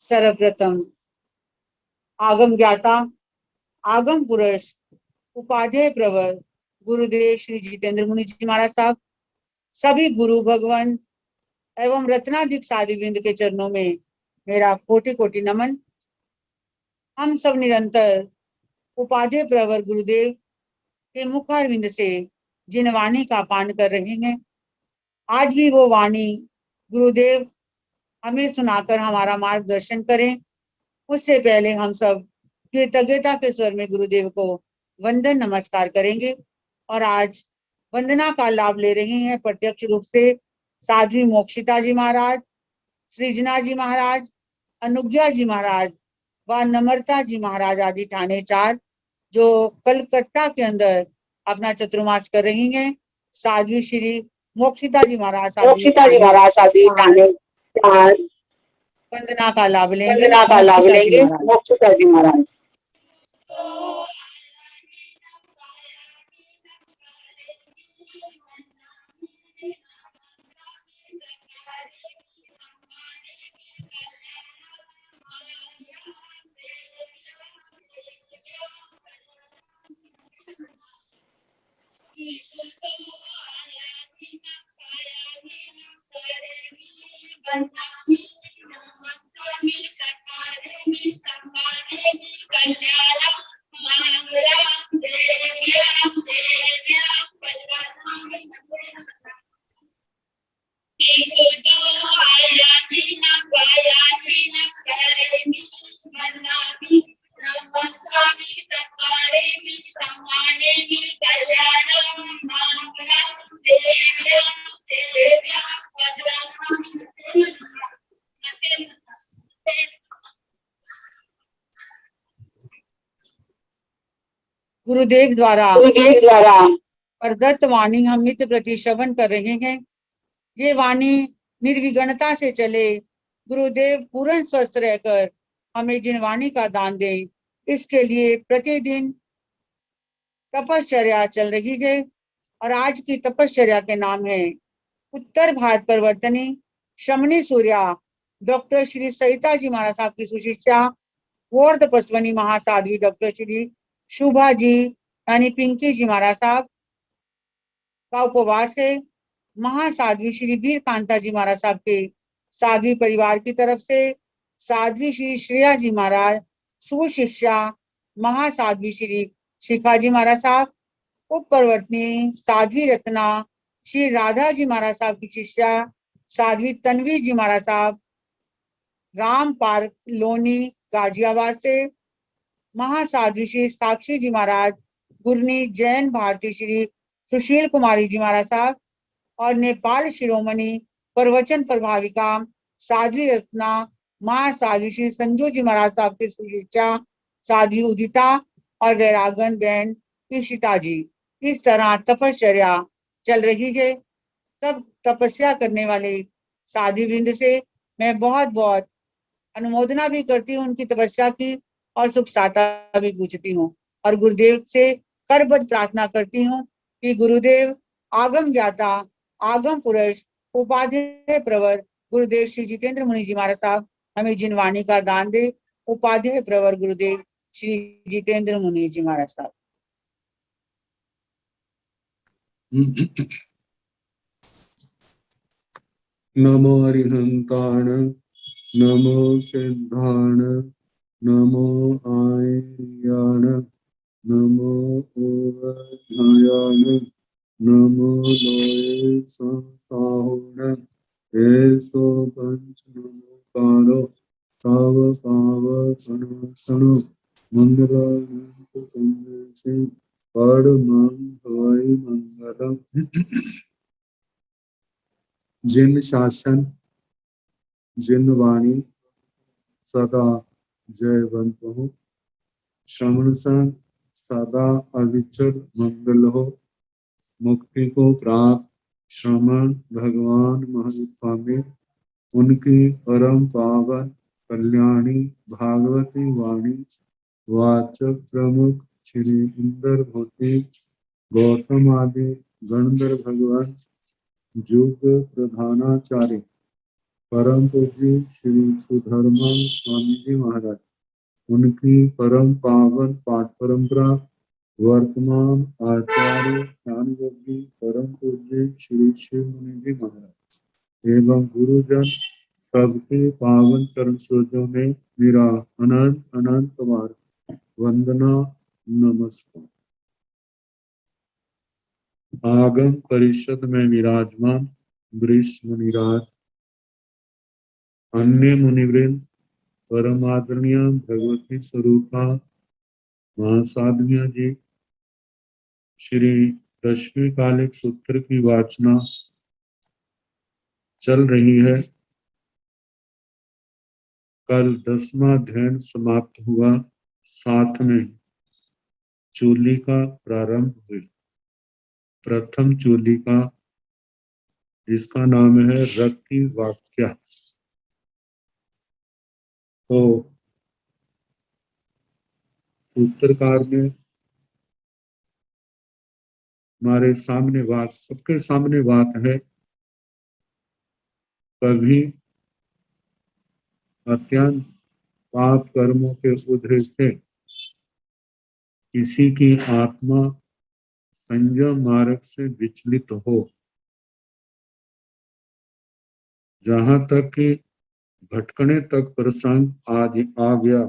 सर्वप्रथम आगम ज्ञाता, आगम पुरुष, उपाध्याय प्रवर गुरुदेव श्री जितेंद्र मुनि जी महाराज साहब, सभी गुरु भगवान एवं रत्नाधिक साधु वृंद के चरणों में मेरा कोटि कोटि नमन। हम सब निरंतर उपाध्याय प्रवर गुरुदेव के मुखारविंद से जिन वाणी का पान कर रहे हैं, आज भी वो वाणी गुरुदेव हमें सुनाकर हमारा मार्गदर्शन करें। उससे पहले हम सब कृतज्ञता के स्वर में गुरुदेव को वंदन नमस्कार करेंगे। और आज वंदना का लाभ ले रहे हैं प्रत्यक्ष रूप से साध्वी मोक्षिता जी महाराज, सृजना जी महाराज, अनुज्ञा जी महाराज व नम्रता जी महाराज आदि ठाणे 4 जो कलकत्ता के अंदर अपना चतुर्मास कर रही हैं। साध्वी श्री मोक्षिता जी महाराज आदि ठाणे 4 वंदना का लाभ लेंगे। मोक्षिता जी महाराज। गुरुदेव द्वारा प्रदत्त वाणी हम नित्य प्रति श्रवण कर रहे हैं। ये वाणी निर्विघ्नता से चले। गुरुदेव पूर्ण स्वस्थ रहकर हमें जिन वाणी का दान दे, इसके लिए प्रतिदिन तपश्चर्या चल रही है। और आज की तपश्चर्या के नाम है उत्तर भारत परिवर्तनी शमनी सूर्या डॉक्टर श्री सरिता जी महाराज साहब की सुशिष्या वोर्ध पसवनी महासाध्वी डॉक्टर श्री शुभा जी यानी पिंकी जी महाराज साहब का उपवास है। महासाध्वी श्री वीर कांता जी महाराज साहब के साध्वी परिवार की तरफ से साध्वी श्री श्रेया जी महाराज सुशिष्या महासाध्वी श्री शिखा जी महाराज साहब, उप परिवर्तनी साध्वी रत्ना श्री राधा जी महाराज साहब की शिष्या साध्वी तन्वी जी महाराज साहब राम पार्क लोनी गाजियाबाद से, महासाध्वी श्री साक्षी जी महाराज गुरनी जैन भारती श्री सुशील कुमारी जी महाराज साहब और नेपाल शिरोमणि प्रवचन प्रभाविका साध्वी रत्ना महासाध्वी श्री संजू जी महाराज साहब के सुशिक्षा साध्वी उदिता और वैरागन बहन ईशिता जी। इस तरह तपश्चर्या चल रही है। सब तपस्या करने वाले साध्वी वृंद से मैं बहुत बहुत अनुमोदना भी करती हूँ उनकी तपस्या की, और सुख साता भी पूछती हूँ। और गुरुदेव से करबद्ध प्रार्थना करती हूँ कि गुरुदेव आगम ज्ञाता, आगम पुरुष, उपाध्याय प्रवर गुरुदेव श्री जितेंद्र मुनि जी महाराज साहब हमें जिन वाणी का दान दे। उपाध्याय प्रवर गुरुदेव श्री जितेंद्र मुनि जी महाराज साहब। नमो अरिहंताण, नमो सिद्धाण, नमो आर्याण, नमो ओवध्यायाण, नमो लोये संसाहुण, ऐसो पंच नमोकारो साव पावकनाशनो मंगलानंद संदेशे परमं हवै मंगलम। जिन शासन जिन वाणी सदा जयवंत हो, श्रवण सन सदा अविचल मंगल हो। मुक्ति को प्राप्त श्रमण भगवान महास्वामी, उनकी परम पावन कल्याणी भागवती वाणी वाचक प्रमुख श्री इंद्र भूति गौतम आदि गणधर भगवान युग प्रधानाचार्य परम पूज्य श्री सुधर्मा स्वामी जी महाराज, उनकी परम पावन पाठ परंपरा वर्तमान आचार्य ज्ञान योगी परम पूज्य श्री शिव मुनि जी महाराज एवं गुरुजन सबके पावन चरण सूर्यों में मेरा अनंत अनंत बार वंदना नमस्कार। आगम परिषद में विराजमान वृष मुनिराज, अन्य मुनिवृंद, परम आदरणीय भगवती स्वरूपा महासाधुनिया जी, श्री दशमी कालिक सूत्र की वाचना चल रही है। कल 10वां अध्ययन समाप्त हुआ, साथ में चूली का प्रारंभ हुई। प्रथम चूली का, जिसका नाम है रति वाक्या। तो सूत्रकार ने हमारे सामने बात, सबके सामने बात है, कभी अत्यंत पाप कर्मों के उदय से किसी की आत्मा संयम मार्ग से विचलित हो, जहां तक कि भटकने तक प्रसंग आ गया,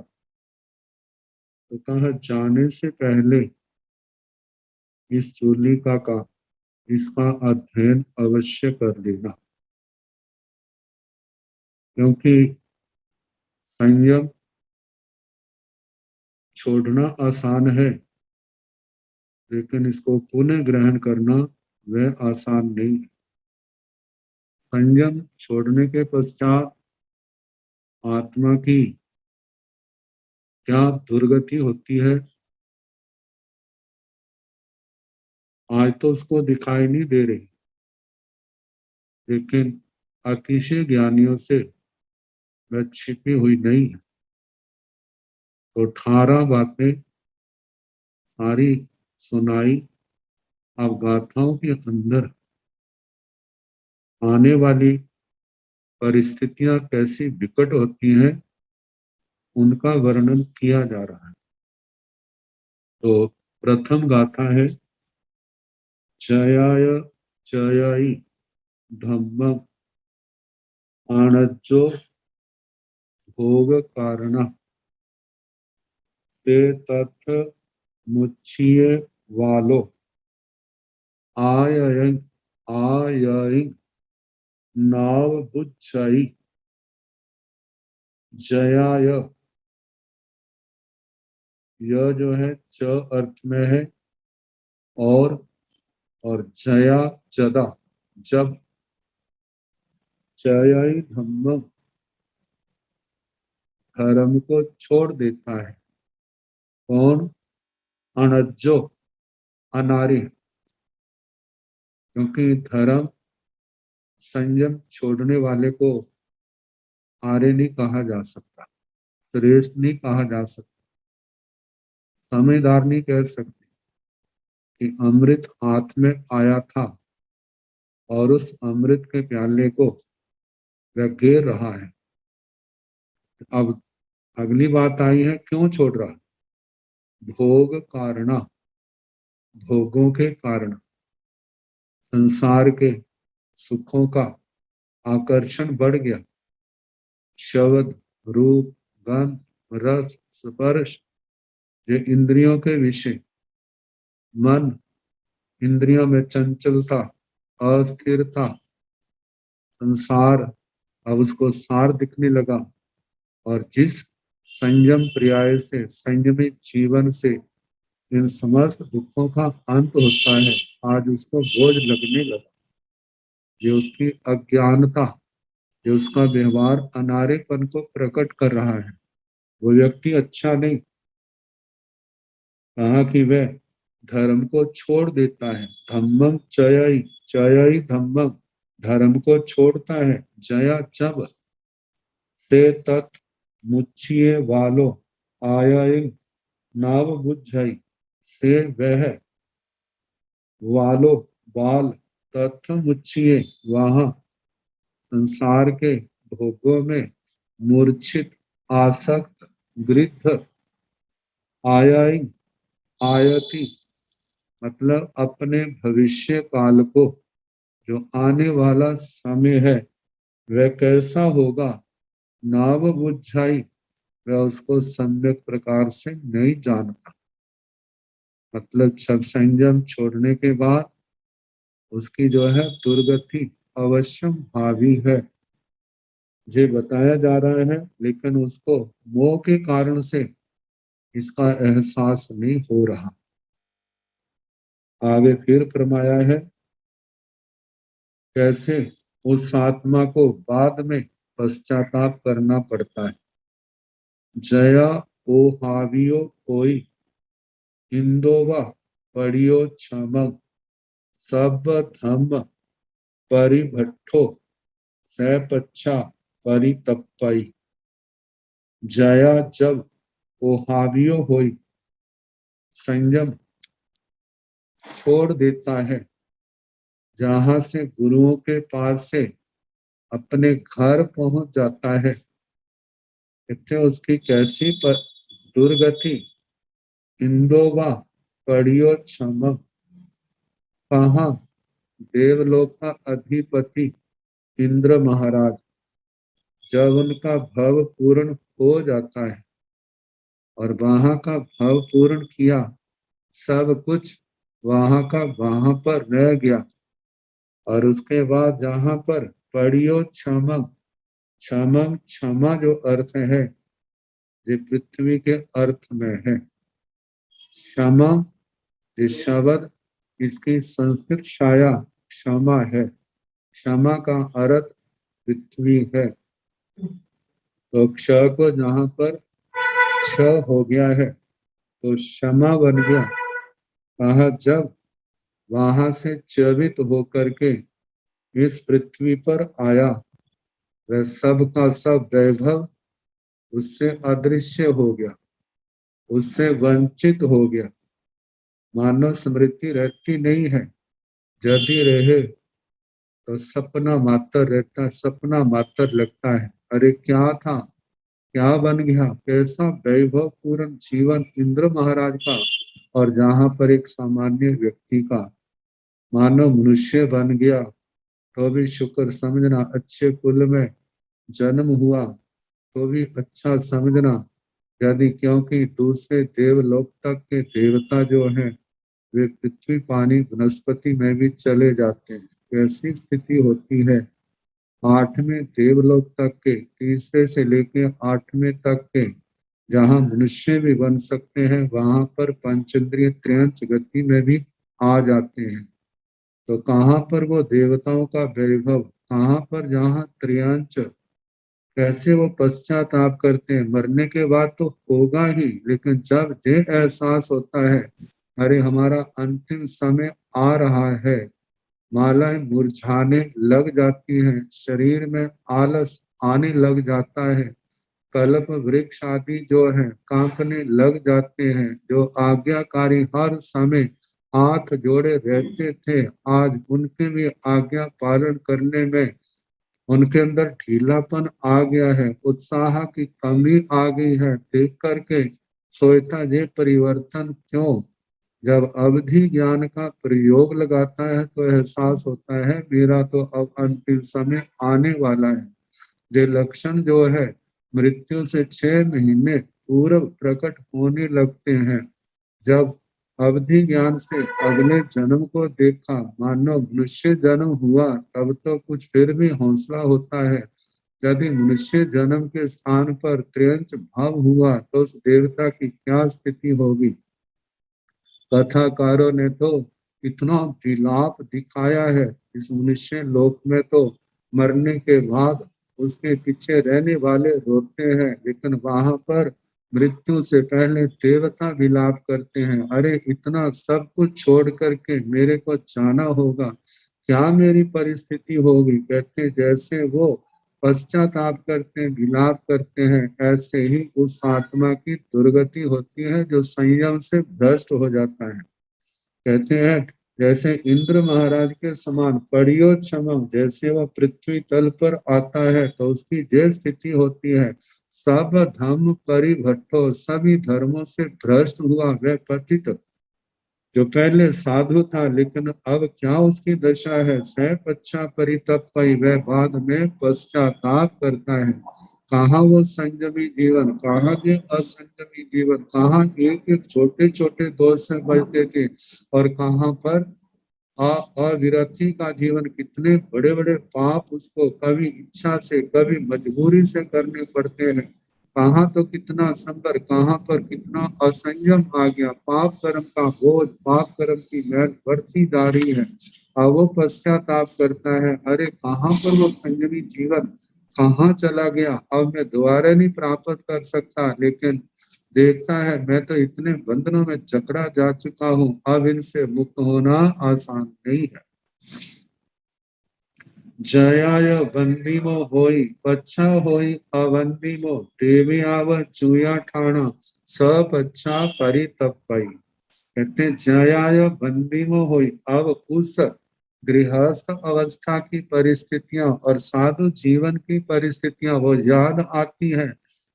तो कहा जाने से पहले इस चूलिका का इसका अध्ययन अवश्य कर लेना, क्योंकि संयम छोड़ना आसान है, लेकिन इसको पुनः ग्रहण करना वह आसान नहीं है। संयम छोड़ने के पश्चात आत्मा की क्या दुर्गति होती है, आज तो उसको दिखाई नहीं दे रही, लेकिन अतिशय ज्ञानियों से वह छिपी हुई नहीं है। तो 18 बातें सारी सुनाई। अब गाथाओं के अंदर आने वाली परिस्थितियां कैसी विकट होती हैं, उनका वर्णन किया जा रहा है। तो प्रथम गाथा है, जयाय जयाई धम्मं आणज्जो भोग कारण ते तथ मुच्छिए वालो आययं आययं नाव बुच्छाई। जयाय, यह जो है च अर्थ में है, और जया जदा, जब। जयाई धम्म, धर्म को छोड़ देता है कौन? अनज्जो, अनारी, क्योंकि धर्म संयम छोड़ने वाले को आर्य नहीं कहा जा सकता, श्रेष्ठ नहीं कहा जा सकता, समझदार नहीं कह सकते कि अमृत हाथ में आया था और उस अमृत के प्याले को वह घेर रहा है। अब अगली बात आई है, क्यों छोड़ रहा? भोग कारणा, भोगों के कारण, संसार के सुखों का आकर्षण बढ़ गया। शब्द, रूप, गंध, रस, स्पर्श, ये इंद्रियों के विषय। मन, इंद्रियों में चंचलता, अस्थिरता, संसार अब उसको सार दिखने लगा। और जिस संयम पर्याय से, संयमित जीवन से इन समस्त दुखों का अंत होता है, आज उसको बोझ लगने लगा। ये उसकी अज्ञानता, ये उसका व्यवहार अनारेपन को प्रकट कर रहा है। वो व्यक्ति अच्छा नहीं, कहा कि वह धर्म को छोड़ देता है। धम्मम चयई, चयई धम्मम, धर्म को छोड़ता है। जया जब, से तत् मुच्छिए वालो आयई नाव बुझाई, से वह, वालो बाल, तथ मुच्छिए वहां, संसार के भोगों में मूर्छित, आसक्त, गृद्ध, आयाई, आयति, मतलब अपने भविष्य काल को, जो आने वाला समय है वह कैसा होगा, नाव बुझाई, वह उसको सम्यक प्रकार से नहीं जानता। मतलब सब संयम छोड़ने के बाद उसकी जो है दुर्गति अवश्यम भावी है, ये बताया जा रहा है, लेकिन उसको मोह के कारण से इसका एहसास नहीं हो रहा। आगे फिर फरमाया है कैसे उस आत्मा को बाद में पश्चाताप करना पड़ता है। जया ओ हावियो कोई इंदोवा पड़ियो क्षमग सब धम्म परिभट्ठो सैपच्छा परितप्पई। जया जब ओ हावियो होई संयम छोड़ देता है, जहां से गुरुओं के पास से अपने घर पहुंच जाता है, कहते उसकी कैसी दुर्गति। इंदोवा पड़ियो क्षम, कहा देवलोक का अधिपति इंद्र महाराज जब उनका भव पूर्ण हो जाता है और वहां का भव पूर्ण किया, सब कुछ वहां का वहां पर रह गया, और उसके बाद जहां पर पड़ियो क्षम, क्षम क्षमा जो अर्थ है ये पृथ्वी के अर्थ में है। क्षमा ये शब्द इसकी संस्कृत छाया क्षमा है, क्षमा का अर्थ पृथ्वी है। तो क्ष को जहां पर क्ष हो गया है तो क्षमा बन गया। कहा जब वहां से चवित होकर के इस पृथ्वी पर आया, वह सब का सब वैभव उससे अदृश्य हो गया, उससे वंचित हो गया। मानव स्मृति रहती नहीं है, यदि रहे तो सपना मात्र रहता है, सपना मात्र लगता है। अरे क्या था, क्या बन गया, कैसा वैभव पूर्ण जीवन इंद्र महाराज का, और जहां पर एक सामान्य व्यक्ति का मानव मनुष्य बन गया तो भी शुक्र समझना, अच्छे कुल में जन्म हुआ तो भी अच्छा समझना। यदि क्योंकि दूसरे देवलोक तक के देवता जो हैं वे पृथ्वी पानी वनस्पति में भी चले जाते हैं। ऐसी स्थिति होती है 8वें देवलोक तक के, तीसरे से लेकर 8वें तक के, जहाँ मनुष्य भी बन सकते हैं वहां पर पंचेंद्रिय त्रयंच गति में भी आ जाते हैं। तो कहाँ पर वो देवताओं का वैभव, कहाँ पर जहाँ त्रयंच, कैसे वो पश्चाताप करते हैं। मरने के बाद तो होगा ही, लेकिन जब ये एहसास होता है अरे हमारा अंतिम समय आ रहा है, मालाएं मुरझाने लग जाती हैं, शरीर में आलस आने लग जाता है, कल्प वृक्ष आदि जो है कांपने लग जाते हैं, जो आज्ञाकारी हर समय हाथ जोड़े रहते थे, आज उनके भी आज्ञा पालन करने में उनके अंदर ढीलापन आ गया है, उत्साह की कमी आ गई है। देख करके सोचता ये परिवर्तन क्यों। जब अवधि ज्ञान का प्रयोग लगाता है तो एहसास होता है मेरा तो अब अंतिम समय आने वाला है। ये लक्षण जो है मृत्यु से 6 महीने पूर्व प्रकट होने लगते हैं। जब अवधि ज्ञान से अगले जन्म को देखा, मानव मनुष्य जन्म हुआ, तब तो कुछ फिर भी हौसला होता है। यदि मनुष्य जन्म के स्थान पर त्रयंच भाव हुआ तो उस देवता की क्या स्थिति होगी। कथाकारों ने तो इतना विलाप दिखाया है इस मनुष्य लोक में, तो मरने के बाद उसके पीछे रहने वाले रोते हैं, लेकिन वहां पर मृत्यु से पहले देवता विलाप करते हैं, अरे इतना सब कुछ छोड़ करके मेरे को जाना होगा, क्या मेरी परिस्थिति होगी। कहते जैसे वो पश्चाताप करते हैं, विलाप करते हैं, ऐसे ही उस आत्मा की दुर्गति होती है जो संयम से भ्रष्ट हो जाता है। कहते हैं जैसे इंद्र महाराज के समान परियोक्षम, जैसे वह पृथ्वी तल पर आता है तो उसकी जो स्थिति होती है, सब धर्म परिभट्टो, सभी धर्मों से भ्रष्ट हुआ वह पतित, जो पहले साधु था लेकिन अब क्या उसकी दशा है, सह पच्छा परितप्पई, वह बाद में पश्चाताप करता है। कहाँ वो संयमी जीवन, कहाँ ये असंयमी जीवन, कहाँ एक एक छोटे छोटे दोष से बचते थे और कहाँ पर अविरति का जीवन, कितने बड़े बड़े पाप उसको कभी इच्छा से कभी मजबूरी से करने पड़ते हैं। कहाँ तो कितना संबर, कहाँ पर कितना असंयम आ गया, पाप कर्म का बोझ, पाप कर्म की मैल बढ़ती जा रही है। अब वो पश्चाताप करता है, अरे कहाँ पर वो संयमी जीवन कहाँ चला गया, अब मैं दोबारा नहीं प्राप्त कर सकता। लेकिन देखता है मैं तो इतने बंधनों में जकड़ा जा चुका हूँ, अब इनसे मुक्त होना आसान नहीं है। जयाय बंदीमो होई पच्छा होई अवंदीमो, देवी आव चूया ठाणा सब अच्छा परितप्पई। कहते जयाय बंदीमो होई, अब उस गृहस्थ अवस्था की परिस्थितियां और साधु जीवन की परिस्थितियां वो याद आती है।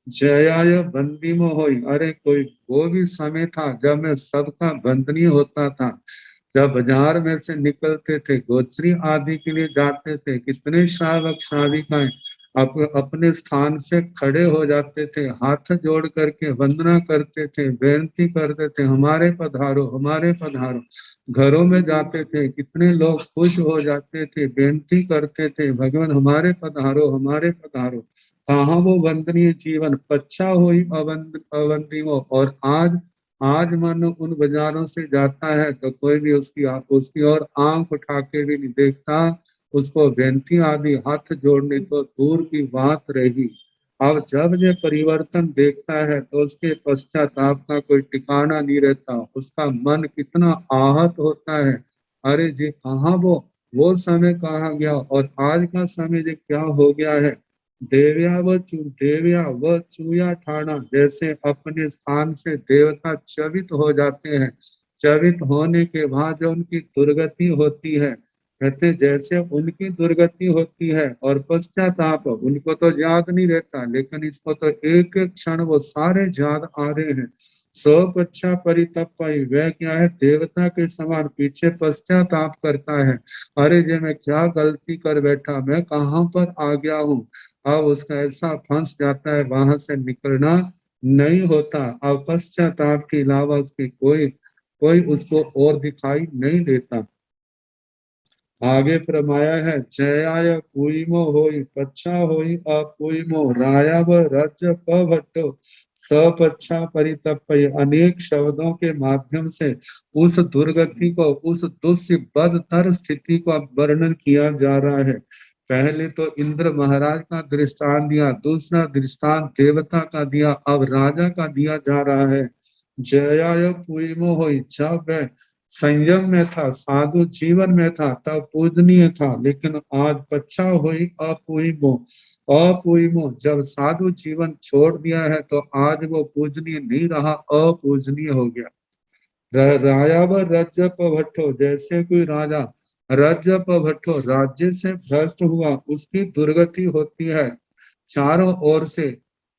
जयाय बंदीमो होई, अरे कोई वो भी समय था जब मैं सबका बंदनी होता था, जब बाजार में से निकलते थे, गोचरी आदि के लिए जाते थे, कितने श्रावक श्राविकाएं अपने स्थान से खड़े हो जाते थे, हाथ जोड़ करके वंदना करते थे, बेनती करते थे, हमारे पधारो हमारे पधारो। घरों में जाते थे, कितने लोग खुश हो जाते थे, बेनती करते थे, भगवान हमारे पधारो हमारे पधारो। कहाँ वो वंदनीय जीवन, पच्छा हुई अवंदी हो। और आज मानो उन बाजारों से जाता है तो कोई भी उसकी ओर आंख उठा के भी नहीं देखता, उसको बेनती आदि हाथ जोड़ने तो दूर की बात रही। अब जब ये परिवर्तन देखता है तो उसके पश्चाताप का कोई ठिकाना नहीं रहता, उसका मन कितना आहत होता है। अरे जी कहाँ वो समय कहाँ गया और आज का समय जी क्या हो गया है। देव्या व चूया ठाणा, जैसे अपने स्थान से देवता चवित हो जाते हैं, चवित होने के बाद जो उनकी दुर्गति होती है, कहते जैसे उनकी दुर्गति होती है और पश्चाताप, उनको तो याद नहीं रहता लेकिन इसको तो एक एक क्षण वो सारे याद आ रहे हैं। सब अच्छा परितप्पाई, वह क्या है, देवता के समान पीछे पश्चाताप करता है। अरे जे मैं क्या गलती कर बैठा, मैं कहाँ पर आ गया हूँ। अब उसका ऐसा फंस जाता है, वहां से निकलना नहीं होता। अब पश्चाताप के अलावा उसकी कोई कोई उसको और दिखाई नहीं देता। आगे फरमाया है, जयाय पुईमो होई पच्छा होई अपुईमो, राया व राज्य पभट्टो सपच्छा परितप्पय। अनेक शब्दों के माध्यम से उस दुर्गति को, उस दुष्य बदतर स्थिति का वर्णन किया जा रहा है। पहले तो इंद्र महाराज का दृष्टांत दिया, दूसरा दृष्टांत देवता का दिया, अब राजा का दिया जा रहा है। जयाय पुईमो होई, जब वह संयम में था, साधु जीवन में था, तब पूजनीय था, लेकिन आज पच्छा हुई अपुईमो। अपुईमो, जब साधु जीवन छोड़ दिया है तो आज वो पूजनीय नहीं रहा, अपूजनीय हो गया। राजा व रजप भट्टो, जैसे कोई राजा रजप भट्टो राज्य से भ्रष्ट हुआ, उसकी दुर्गति होती है। चारों ओर से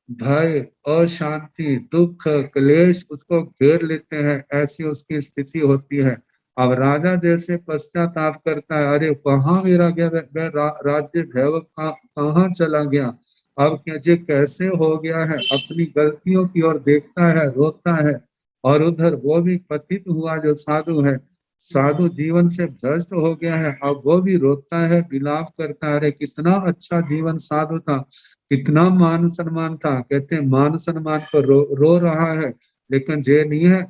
भय, अशांति, दुख, क्लेश उसको घेर लेते हैं, ऐसी उसकी स्थिति होती है। अब राजा जैसे पश्चाताप करता है, अरे कहाँ मेरा गया राज्य भैरव कहाँ चला गया, अब क्या कैसे हो गया है, अपनी गलतियों की ओर देखता है, रोता है। और उधर वो भी पतित हुआ जो साधु है, साधु जीवन से भ्रष्ट हो गया है, अब वो भी रोता है, विलाप करता है, अरे कितना अच्छा जीवन साधु था, कितना मान सम्मान था। कहते हैं मान सम्मान पर रो रहा है, लेकिन ये नहीं है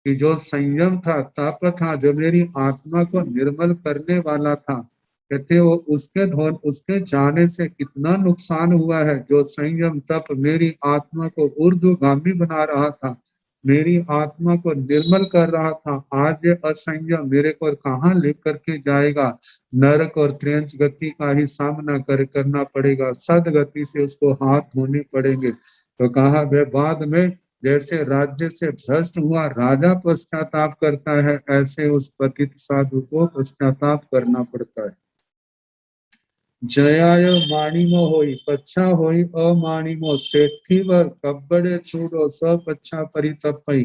कि जो संयम था, तप था, जो मेरी आत्मा को निर्मल करने वाला था, कहते वो उसके जाने से कितना नुकसान हुआ है। जो संयम तप मेरी आत्मा को ऊर्ध्वगामी बना रहा था, मेरी आत्मा को निर्मल कर रहा था, आज ये असंयम मेरे को कहाँ लेकर के जाएगा। नरक और त्रियंच गति का ही सामना करना पड़ेगा, सदगति से उसको हाथ धोने पड़ेंगे। तो कहा वह बाद में जैसे राज्य से भ्रष्ट हुआ राजा पश्चाताप करता है, ऐसे उस पतित साधु को पश्चाताप करना पड़ता है। जयाय माणिमो होई पच्छा होई अमाणिमो सेठी वर कब्बड़े चूड़ो स पच्छा परितपई।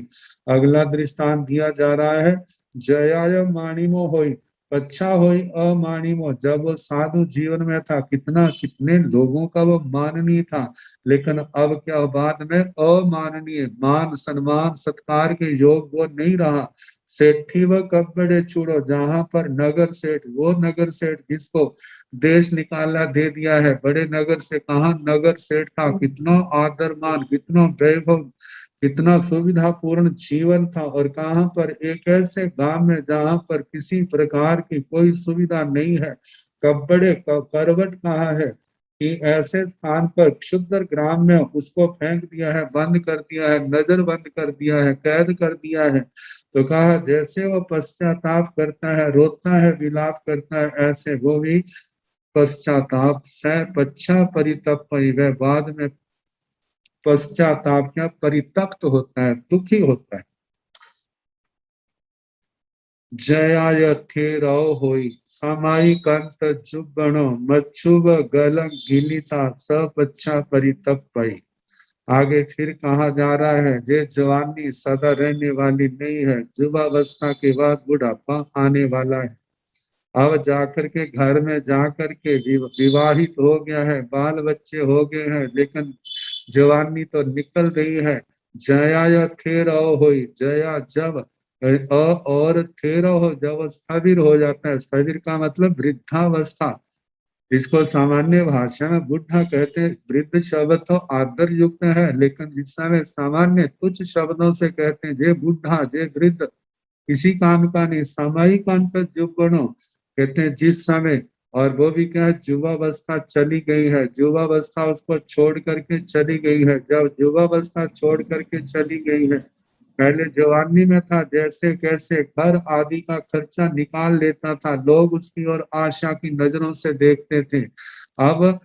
अगला दृष्टांत दिया जा रहा है। जयाय माणिमो होई पच्छा होई अमाणिमो, जब वो साधु जीवन में था कितना कितने लोगों का वो माननीय था, लेकिन अब क्या बाद में अमाननीय, मान सम्मान सत्कार के योग वो नहीं रहा। सेठी व कब्बड़े चूड़ो, जहां पर नगर सेठ, वो नगर सेठ जिसको देश निकाला दे दिया है, बड़े नगर से कहा नगर सेठ था, कितना आदर मान, कितना वैभव, कितना सुविधा पूर्ण जीवन था, और कहां पर एक ऐसे गांव में जहां पर किसी प्रकार की कोई सुविधा नहीं है। कब्बड़े करवट कहा है कि ऐसे स्थान पर क्षुद्र ग्राम में उसको फेंक दिया है, बंद कर दिया है, नजर बंद कर दिया है, कैद कर दिया है। तो कहा जैसे वो पश्चाताप करता है, रोता है, विलाप करता है, ऐसे वो भी पश्चाताप से पच्छा परितप, वह बाद में पश्चाताप क्या परितप्त होता है, दुखी होता है। जयाय थेरो होई समाई कंत जुबणो मच्छुब गलम गिलिता स पच्छा परितप। आगे फिर कहा जा रहा है, जे जवानी सदा रहने वाली नहीं है, युवावस्था के बाद बुढ़ापा आने वाला है। अब जाकर के घर में जाकर के विवाहित हो गया है, बाल बच्चे हो गए हैं, लेकिन जवानी तो निकल रही है। जया थेर हो, जया जब और थेर हो, जब स्थविर हो जाता है। स्थविर का मतलब वृद्धावस्था, इसको सामान्य भाषा में बुढ़ा कहते हैं। वृद्ध शब्द तो आदर युक्त है, लेकिन जिस समय सामान्य तुच्छ शब्दों से कहते हैं, जे बुढ़ा, जे वृद्ध, किसी काम का नहीं, सामयिक अंतर जुबनो कहते हैं जिस समय, और वो भी क्या है, युवावस्था चली गई है, युवावस्था उसको छोड़ करके चली गई है। जब युवावस्था छोड़ करके चली गई है, पहले जवानी में था, जैसे कैसे घर आदि का खर्चा निकाल लेता था, लोग उसकी ओर आशा की नजरों से देखते थे। अब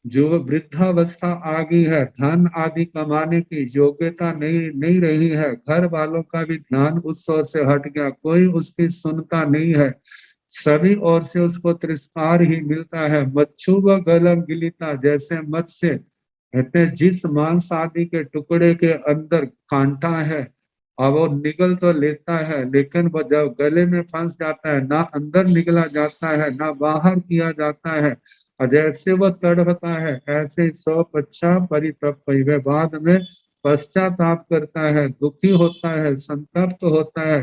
जो वृद्धावस्था आ गई है, धन आदि कमाने की योग्यता नहीं रही है, घर वालों का भी ध्यान उस ओर से हट गया, कोई उसकी सुनता नहीं है, सभी ओर से उसको तिरस्कार ही मिलता है। मच्छू व गलम गिलिता, जैसे मत्स्य कहते हैं जिस मांस आदि के टुकड़े के अंदर कांटा है, अब वो निगल तो लेता है, लेकिन वो जब गले में फंस जाता है, ना अंदर निकला जाता है, ना बाहर किया जाता है, और जैसे वो तड़पता है, ऐसे सौ पच्छा परितप, वह बाद में पश्चाताप करता है, दुखी होता है, संतप्त होता है।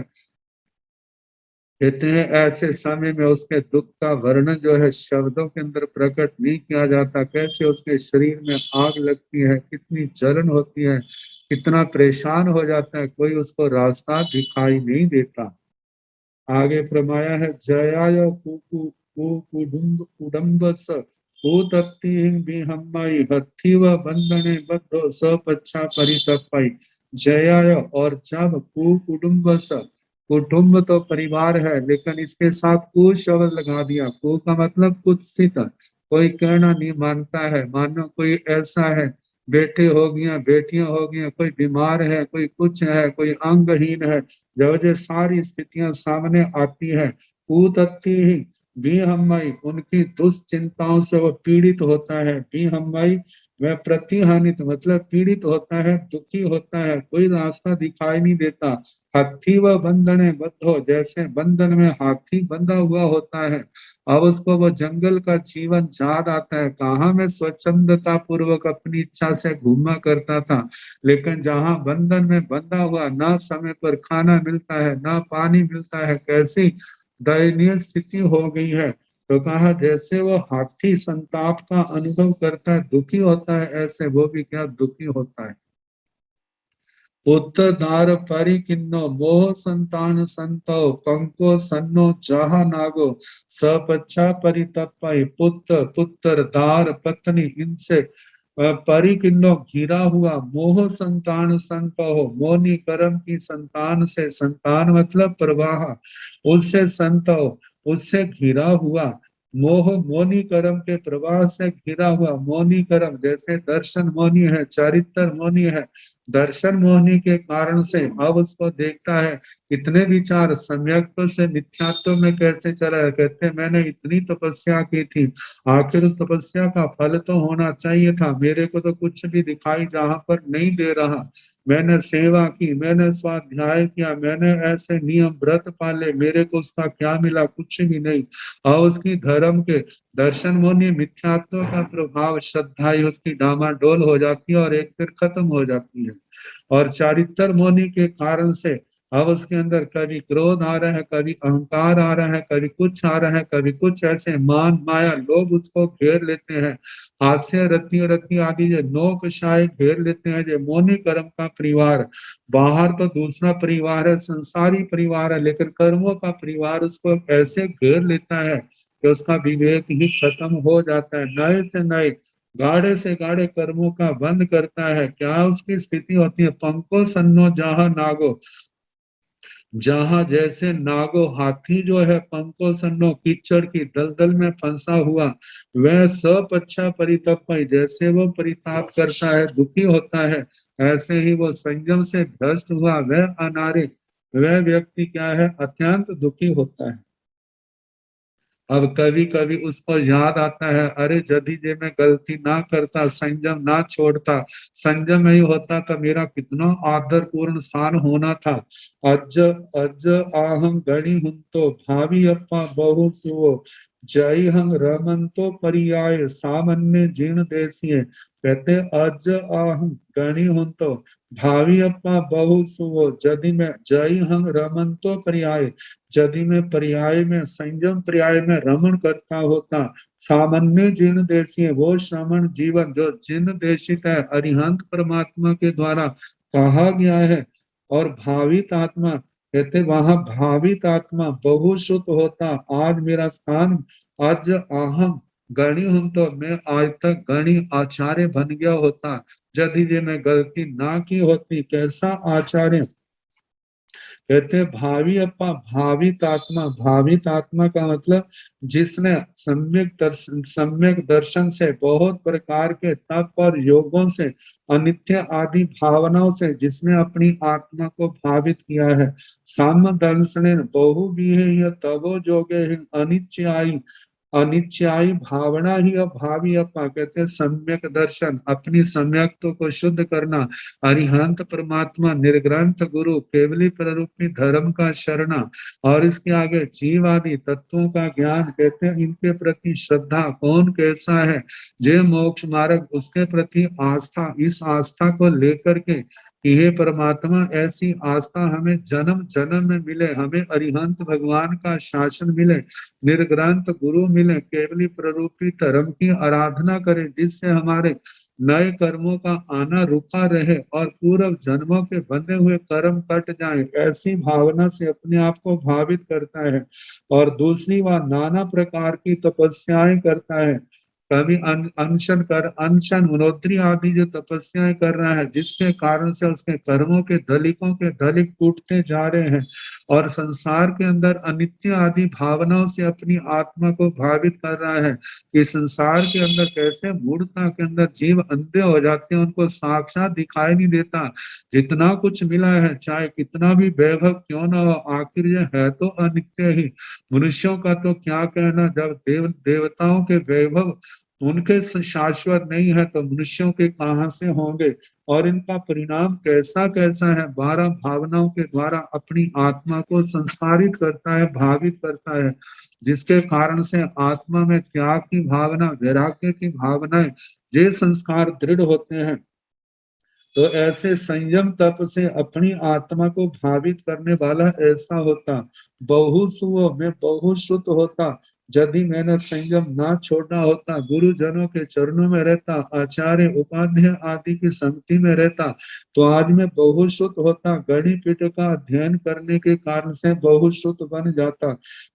कहते हैं ऐसे समय में उसके दुख का वर्णन जो है शब्दों के अंदर प्रकट नहीं किया जाता। कैसे उसके शरीर में आग लगती है, कितनी जलन होती है, कितना परेशान हो जाता है, कोई उसको रास्ता दिखाई नहीं देता। आगे फरमाया है, जयाय कुकु कुकुडुम्ब कुडम्बस कुतत्ति बिहम्मई हथि व बंधने बद्धो स पच्छा परितप्पई। जयाय, और जब कुकुडुम्बस, कुटुंब तो परिवार है, लेकिन इसके साथ कु शब्द लगा दिया। कु का मतलब कुत्सित, कोई कहना नहीं मानता है, मानो कोई ऐसा है, बेटे हो गया, बेटियां हो गई, कोई बीमार है, कोई कुछ है, कोई अंगहीन है, जब ये सारी स्थितियां सामने आती है, कुतत्ति ही भी हम्मई, उनकी दुश्चिंताओं से वो पीड़ित होता है। भी हम्मई वह प्रतिहानित मतलब पीड़ित होता है, दुखी होता है, कोई रास्ता दिखाई नहीं देता। हाथी व बंधने बद्धो, जैसे बंधन में हाथी बंधा हुआ होता है, अब उसको वो जंगल का जीवन याद आता है। कहाँ में स्वच्छंदता पूर्वक अपनी इच्छा से घूमा करता था, लेकिन जहां बंधन में बंधा हुआ, ना समय पर खाना मिलता है, ना पानी मिलता है, कैसी दयनीय स्थिति हो गई है। तो कहा जैसे वो हाथी संताप का अनुभव करता है, दुखी होता है, ऐसे वो भी क्या दुखी होता है। उत्तरधार परिकिन्नो मोह संतान संतो पंको सन्नो जहा नागो सपच्छा परितप्पई। पुत्र पुत्र दार पत्नी, इनसे परिकिन्नो घिरा हुआ, मोह संतान संतो, मोनी कर्म की संतान से, संतान मतलब प्रवाह, उससे संतो, उससे घिरा हुआ। मोह मोनी कर्म के प्रवाह से घिरा हुआ, मोनी कर्म जैसे दर्शन मोनी है, चरित्र मोनी है, दर्शन मोहनी के कारण से अब उसको देखता है इतने विचार सम्यक्त्व से मिथ्यात्व में कैसे चला है। कहते हैं मैंने इतनी तपस्या की थी, आखिर उस तपस्या का फल तो होना चाहिए था, मेरे को तो कुछ भी दिखाई जहां पर नहीं दे रहा। मैंने सेवा की, मैंने स्वाध्याय किया, मैंने ऐसे नियम व्रत पाले, मेरे को उसका क्या मिला? कुछ भी नहीं। और उसकी धर्म के दर्शन मोहनी मिथ्यात्व का प्रभाव श्रद्धा ही उसकी डामाडोल हो जाती है और एक फिर खत्म हो जाती है। और चारित्र मोहनी के कारण से अब उसके अंदर कभी क्रोध आ रहा है, कभी अहंकार आ रहा है, कभी कुछ आ रहा है, कभी कुछ, ऐसे मान माया लोग उसको घेर लेते हैं। हास्य रति रति आदि जो नौकशाय घेर लेते हैं, जो मोहनी कर्म का परिवार। बाहर तो दूसरा परिवार है, संसारी परिवार है, लेकिन कर्मों का परिवार उसको ऐसे घेर लेता है कि उसका विवेक ही खत्म हो जाता है। नए से नए गाढ़े से गाढ़े कर्मों का बंद करता है। क्या उसकी स्थिति होती है? पंको सन्नो जहां नागो, जहां जैसे नागो हाथी जो है पंको सन्नो कीचड़ की दलदल में फंसा हुआ, वह सब अच्छा परितप, जैसे वो परिताप करता है, दुखी होता है, ऐसे ही वो संयम से भ्रष्ट हुआ वह अनारे, वह व्यक्ति क्या है? अत्यंत दुखी होता है। अब कभी कभी उसको याद आता है, अरे यदि जे मैं गलती ना करता, संयम ना छोड़ता, संयम ही होता तो मेरा कितना आदर पूर्ण स्थान होना था। अज अज आहम गणी हुंतो भावी अप्पा बहु सुओ, जय हम रमंतो परियाय सामान्य जीर्ण देसिए। कहते अज आहम गणी हुंतो भावी अप्पा बहु सुओ, यदि मैं जय हम रमंतो पर्याय, यदि मैं पर्याय में संयम पर्याय में रमण करता होता, सामान्य जिन देशी, वो श्रमण जीवन जो जिन देशित है, अरिहंत परमात्मा के द्वारा कहा गया है। और भावित आत्मा, कहते वहां भावित आत्मा बहुश्रुत होता। आज मेरा स्थान, आज अहम गणी हूं तो मैं आज तक गणी आचार्य बन गया होता, यदि ये मैं गलती ना की होती। कैसा आचार्य? कहते भावी अप्पा भावित आत्मा, भावित आत्मा का मतलब जिसने सम्यक दर्शन से, बहुत प्रकार के तप और योगों से, अनित्य आदि भावनाओं से जिसने अपनी आत्मा को भावित किया है। साम दर्शन बहु भी है यह तबो जोगे अनित्याई, अनित्यायी भावना ही अभावी अपा। कहते सम्यक दर्शन, अपनी सम्यक्त्व को शुद्ध करना, अरिहंत परमात्मा, निर्ग्रंथ गुरु, केवली प्ररूपी धर्म का शरणा, और इसके आगे जीव आदि तत्वों का ज्ञान। कहते हैं इनके प्रति श्रद्धा, कौन कैसा है जे मोक्ष मार्ग, उसके प्रति आस्था, इस आस्था को लेकर के कि हे परमात्मा ऐसी आस्था हमें जन्म जन्म में मिले, हमें अरिहंत भगवान का शासन मिले, निर्ग्रंथ गुरु मिले, केवली प्ररूपी धर्म की आराधना करें, जिससे हमारे नए कर्मों का आना रुका रहे और पूर्व जन्मों के बंधे हुए कर्म कट जाएं। ऐसी भावना से अपने आप को भावित करता है। और दूसरी बात, नाना प्रकार की तपस्याएं करता है। कभी अनशन मनोत्री आदि जो तपस्याएं कर रहा है, जिसके कारण से उसके कर्मों के धलिकों के धलिक टूटते जा रहे हैं, और संसार के अंदर अनित्य आदि भावनाओं से अपनी आत्मा को भावित कर रहा है कि संसार के अंदर कैसे मूढ़ता के अंदर जीव अंधे हो जाते हैं, उनको साक्षात दिखाई नहीं देता। जितना कुछ मिला है, चाहे कितना भी वैभव क्यों ना हो, आखिर ये है तो अनित्य ही। मनुष्यों का तो क्या कहना, जब देवताओं के वैभव उनके शाश्वत नहीं है तो मनुष्यों के कहां से होंगे। और इनका परिणाम कैसा कैसा है, 12 भावनाओं के द्वारा अपनी आत्मा को संस्कारित करता है, भावित करता है, जिसके कारण से आत्मा में त्याग की भावना, वैराग्य की भावनाएं, ये संस्कार दृढ़ होते हैं। तो ऐसे संयम तप से अपनी आत्मा को भावित करने वाला ऐसा होता। बहुसुओ में बहुश्रुत होता, यदि मैंने संयम ना छोड़ना होता, गुरुजनों के चरणों में रहता, आचार्य उपाध्याय आदि की संगति में रहता, तो आज मैं बहुश्रुत होता। गणिपीठ का अध्ययन करने के कारण से बहुश्रुत बन जाता।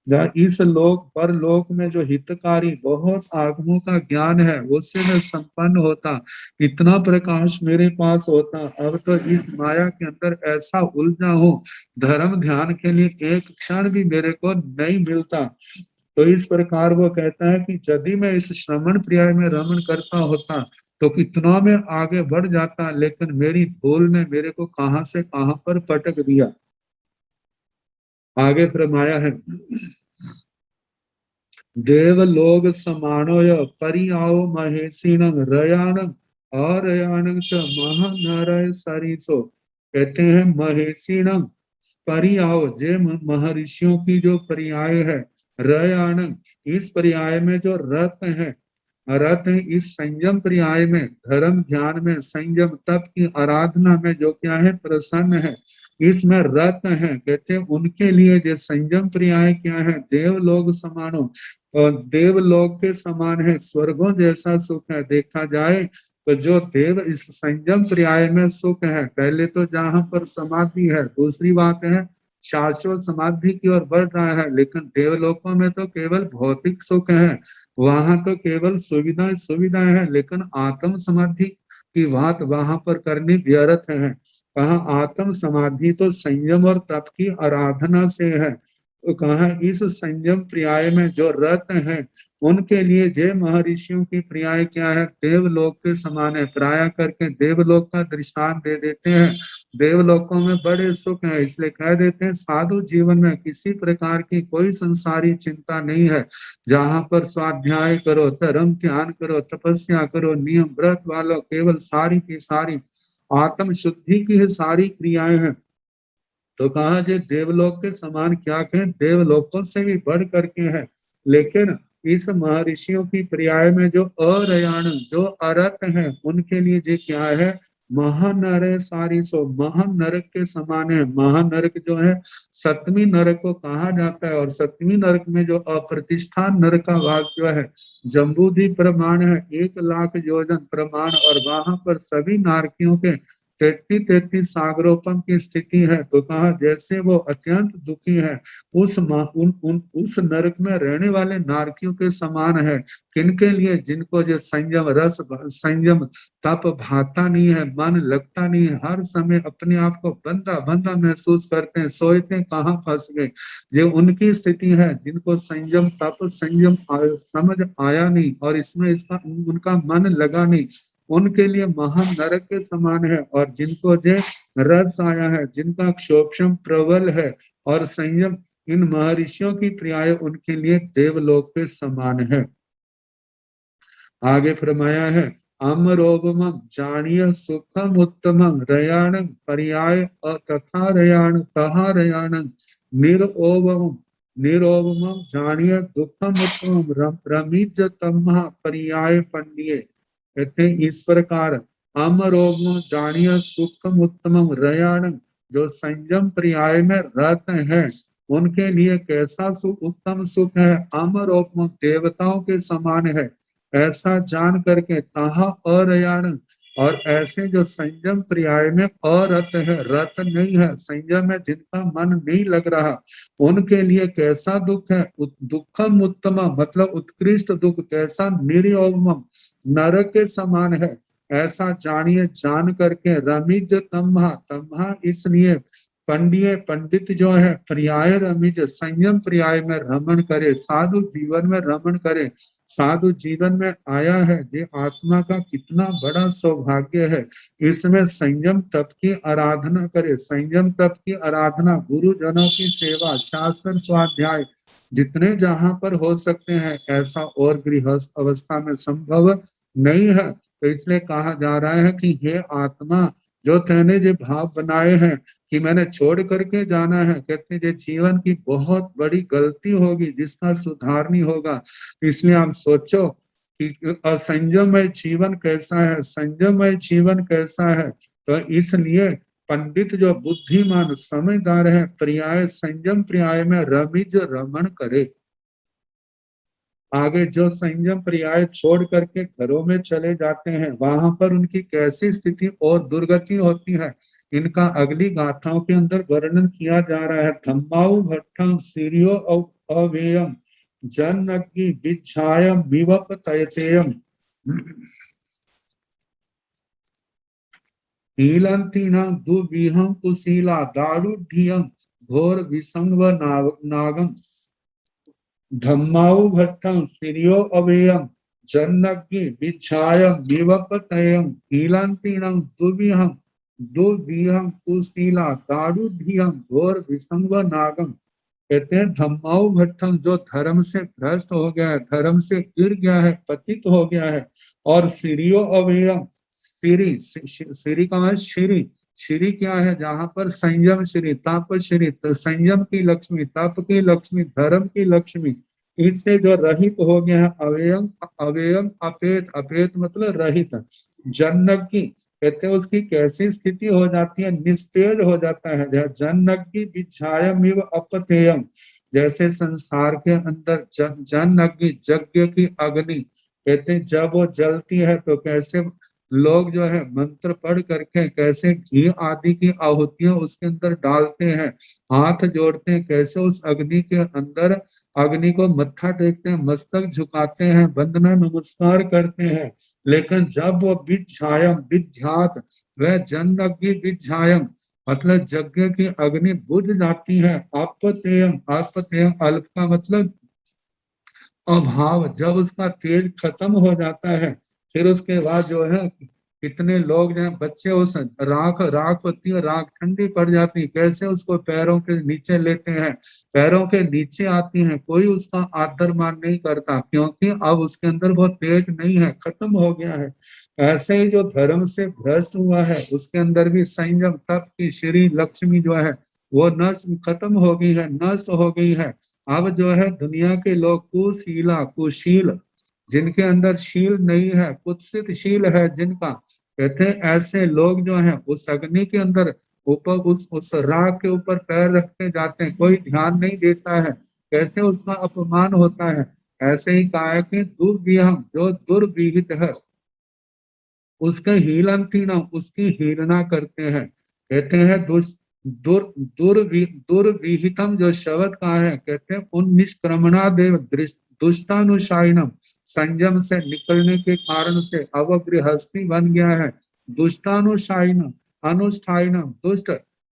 जहाँ इस लोक पर लोक में जो हितकारी बहुत आगमों का ज्ञान है, उससे मैं संपन्न होता, इतना प्रकाश मेरे पास होता। अब तो इस माया के अंदर ऐसा उलझा हूँ, धर्म ध्यान के लिए एक क्षण भी मेरे को नहीं मिलता। तो इस प्रकार वो कहता है कि यदि मैं इस श्रवण पर्याय में रमण करता होता तो कितना मैं आगे बढ़ जाता, लेकिन मेरी भूल ने मेरे को कहां से कहां पर पटक दिया। आगे फरमाया है, देवलोक समानोय परियाओ महेशिणं रयाणं अरयाणं च महानरय सरिसो। कहते हैं महेशिणं परियाओ, जे महर्षियों की जो पर्याय है, रयाणं इस पर्याय में जो रत है, रत है इस संयम पर्याय में, धर्म ध्यान में, संयम तप की आराधना में जो क्या है, प्रसन्न है, इसमें रत है। कहते हैं उनके लिए जो संयम पर्याय क्या है, देवलोक समानो, और देवलोक के समान है, स्वर्गों जैसा सुख है। देखा जाए तो जो देव इस संयम पर्याय में सुख है, पहले तो जहां पर समाधि है, दूसरी बात है शाश्वत समाधि की ओर बढ़ रहा है, लेकिन देवलोकों में तो केवल भौतिक सुख है, वहां तो केवल सुविधाएं है, लेकिन आत्म समाधि की बात वहां पर करनी व्यर्थ है। कहा आत्म समाधि तो संयम और तप की आराधना से है। तो कहा इस संयम पर्याय में जो रत है, उनके लिए जय महर्षियों की पर्याय क्या है, देवलोक के समान है। प्राय करके देवलोक का दृष्टांत दे देते हैं, देवलोकों में बड़े सुख है, इसलिए कह देते हैं साधु जीवन में किसी प्रकार की कोई संसारी चिंता नहीं है। जहां पर स्वाध्याय करो, धर्म ध्यान करो, तपस्या करो, नियम व्रत वालों, केवल सारी की सारी आत्म शुद्धि की ही सारी क्रियाएं हैं। तो कहा जे देवलोक के समान क्या कहें, देवलोकों से भी बढ़ करके है। लेकिन इस महर्षियों की पर्याय में जो अरयाण, जो अरत है, उनके लिए जो क्या है, महानरक सारी सो, महानरक के समान है। महानरक जो है सप्तमी नरक को कहा जाता है, और सप्तमी नरक में जो अप्रतिष्ठान नरक का वास जो है, जम्बूद्वीप प्रमाण है 1,00,000 योजन प्रमाण, और वहां पर सभी नारकियों के 33 सागरोपम की स्थिति है। तो कहा जैसे वो अत्यंत दुखी है, उस नरक में रहने वाले नारकियों के समान है। किनके लिए, जिनको जो संयम रस, संयम तप भाता नहीं है, मन लगता नहीं है, हर समय अपने आप को बंधा बंधा महसूस करते हैं, सोचते हैं कहाँ फंस गए। ये उनकी स्थिति है जिनको संयम तप संयम समझ आया नहीं, और इसमें इसका उनका मन लगा नहीं, उनके लिए महान नरक के समान है। और जिनको जो रस आया है, जिनका क्षोभम प्रबल है और संयम, इन महर्षियों की पर्याय उनके लिए देवलोक के समान है। आगे फरमाया है, अमरोगम जानिय सुखम उत्तम रयाण पर्याय तथा रयाण तहा रयाण निरोवम निरोवम जानिय दुखम उत्तम रमिज तम पर्याय पंडिये। कहते इस प्रकार अमरोगम जानिय सुखम उत्तम रयाण, जो संयम पर्याय में रत है, उनके लिए कैसा सुख, उत्तम सुख है, अमरोगम देवताओं के समान है, ऐसा जान करके कहा अरयाण। और ऐसे जो संयम पर्याय में अरत है, रत नहीं है, संयम में जिनका मन नहीं लग रहा, उनके लिए कैसा दुख है, दुखम उत्तम मतलब उत्कृष्ट दुख, कैसा निरयोगम नरक के समान है, ऐसा जानिए। जान करके रमिज तम्हा, तम्हा इसलिए पंडिय पंडित जो है, पर्याय रमिज संयम पर्याय में रमण करे, साधु जीवन में रमण करे। साधु जीवन में आया है, ये आत्मा का कितना बड़ा सौभाग्य है। इसमें संयम तप की आराधना करे, संयम तप की आराधना, गुरुजनों की सेवा, शास्त्र स्वाध्याय जितने जहां पर हो सकते हैं, ऐसा और गृहस्थ अवस्था में संभव नहीं है। तो इसलिए कहा जा रहा है कि हे आत्मा, जो तेने जो भाव बनाए हैं कि मैंने छोड़ करके जाना है, कहते हैं जीवन की बहुत बड़ी गलती होगी जिसका सुधारनी होगा। इसलिए आप सोचो कि असंयमय जीवन कैसा है, संयमय जीवन कैसा है। तो इसलिए पंडित जो बुद्धिमान समझदार है, पर्याय संयम पर्याय में रमिज रमण करे। आगे जो संयम पर्याय छोड़ करके घरों में चले जाते हैं, वहां पर उनकी कैसी स्थिति और दुर्गति होती है, इनका अगली गाथाओं के अंदर वर्णन किया जा रहा है। धम्माऊ भट्टम सीरियो अवेयम जनकी विच्छायम विवप तयतेयम नीलंतीना दुविहम कुशीला दारुढ्यम घोर विसंग नागम धम्माउ भट्टं सीरियो अवेयम जन्नग्नि विच्छायम विवपतयम कीलांतीणं दुर्विहं कुशीला दारुधियम घोर विसंग नागम। कहते हैं धम्माउ भट्टम, जो धर्म से भ्रष्ट हो गया है, धर्म से गिर गया है, पतित हो गया है। और सीरियो अवेयम, सीरी का मतलब श्री, श्री क्या है, जहां पर संयम श्री, तप श्री, तो संयम की लक्ष्मी, तप की लक्ष्मी, धर्म की लक्ष्मी, इससे जो रहित हो गया है। अवेयम अवेयम अपेत, अपेत मतलब रहित। जन्नक की कहते हैं उसकी कैसी स्थिति हो जाती है, निस्तेज हो जाता है। जन्नक की विच्छायम इव अपतेयम, जैसे संसार के अंदर जन अग्नि, यज्ञ की अग्नि, कहते हैं जब वो जलती है तो कैसे लोग जो है मंत्र पढ़ करके कैसे घी आदि की आहुतियां उसके अंदर डालते हैं, हाथ जोड़ते हैं, कैसे उस अग्नि के अंदर अग्नि को मत्था टेकते हैं, मस्तक झुकाते हैं, वंदना नमस्कार करते हैं। लेकिन जब वो विच्छायम विध्यात, वह जन अग्नि विच्छायम मतलब यज्ञ की अग्नि बुझ जाती है। आपतेयम, आपतेयम अल्प का मतलब अभाव, जब उसका तेज खत्म हो जाता है, फिर उसके बाद जो है कितने लोग जो है बच्चे, उस राख राख होती है, राख ठंडी पड़ जाती है, कैसे उसको पैरों के नीचे लेते हैं, पैरों के नीचे आती है, कोई उसका आदर मान नहीं करता, क्योंकि अब उसके अंदर बहुत तेज नहीं है, खत्म हो गया है। ऐसे ही जो धर्म से भ्रष्ट हुआ है, उसके अंदर भी संयम तप की श्री लक्ष्मी जो है वो नष्ट, खत्म हो गई है, नष्ट हो गई है। अब जो है दुनिया के लोग कुशीला, कुशील, जिनके अंदर शील नहीं है, कुत्सित शील है जिनका, कहते हैं ऐसे लोग जो हैं उस अग्नि के अंदर ऊपर उस राख के ऊपर पैर रखते जाते हैं, कोई ध्यान नहीं देता है, कैसे उसका अपमान होता है। ऐसे ही कहा है कि दुर्विहम, जो दुर्विहित है, उसके हीलंतीणम, उसकी हीलना करते हैं। कहते हैं दुर्विहितम, जो शब्द कहा है, कहते हैं उन निष्क्रमणादेव दुष्टानुशायनम, संयम से निकलने के कारण से अवगृहस्थी बन गया है। दुष्टानुशायनम, अनुष्ठानम, दुष्ट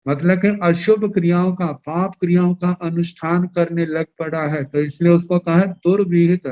मतलब कि अशुभ क्रियाओं का, पाप क्रियाओं का अनुष्ठान करने लग पड़ा है, तो इसलिए उसको कहा है दुर्विहित।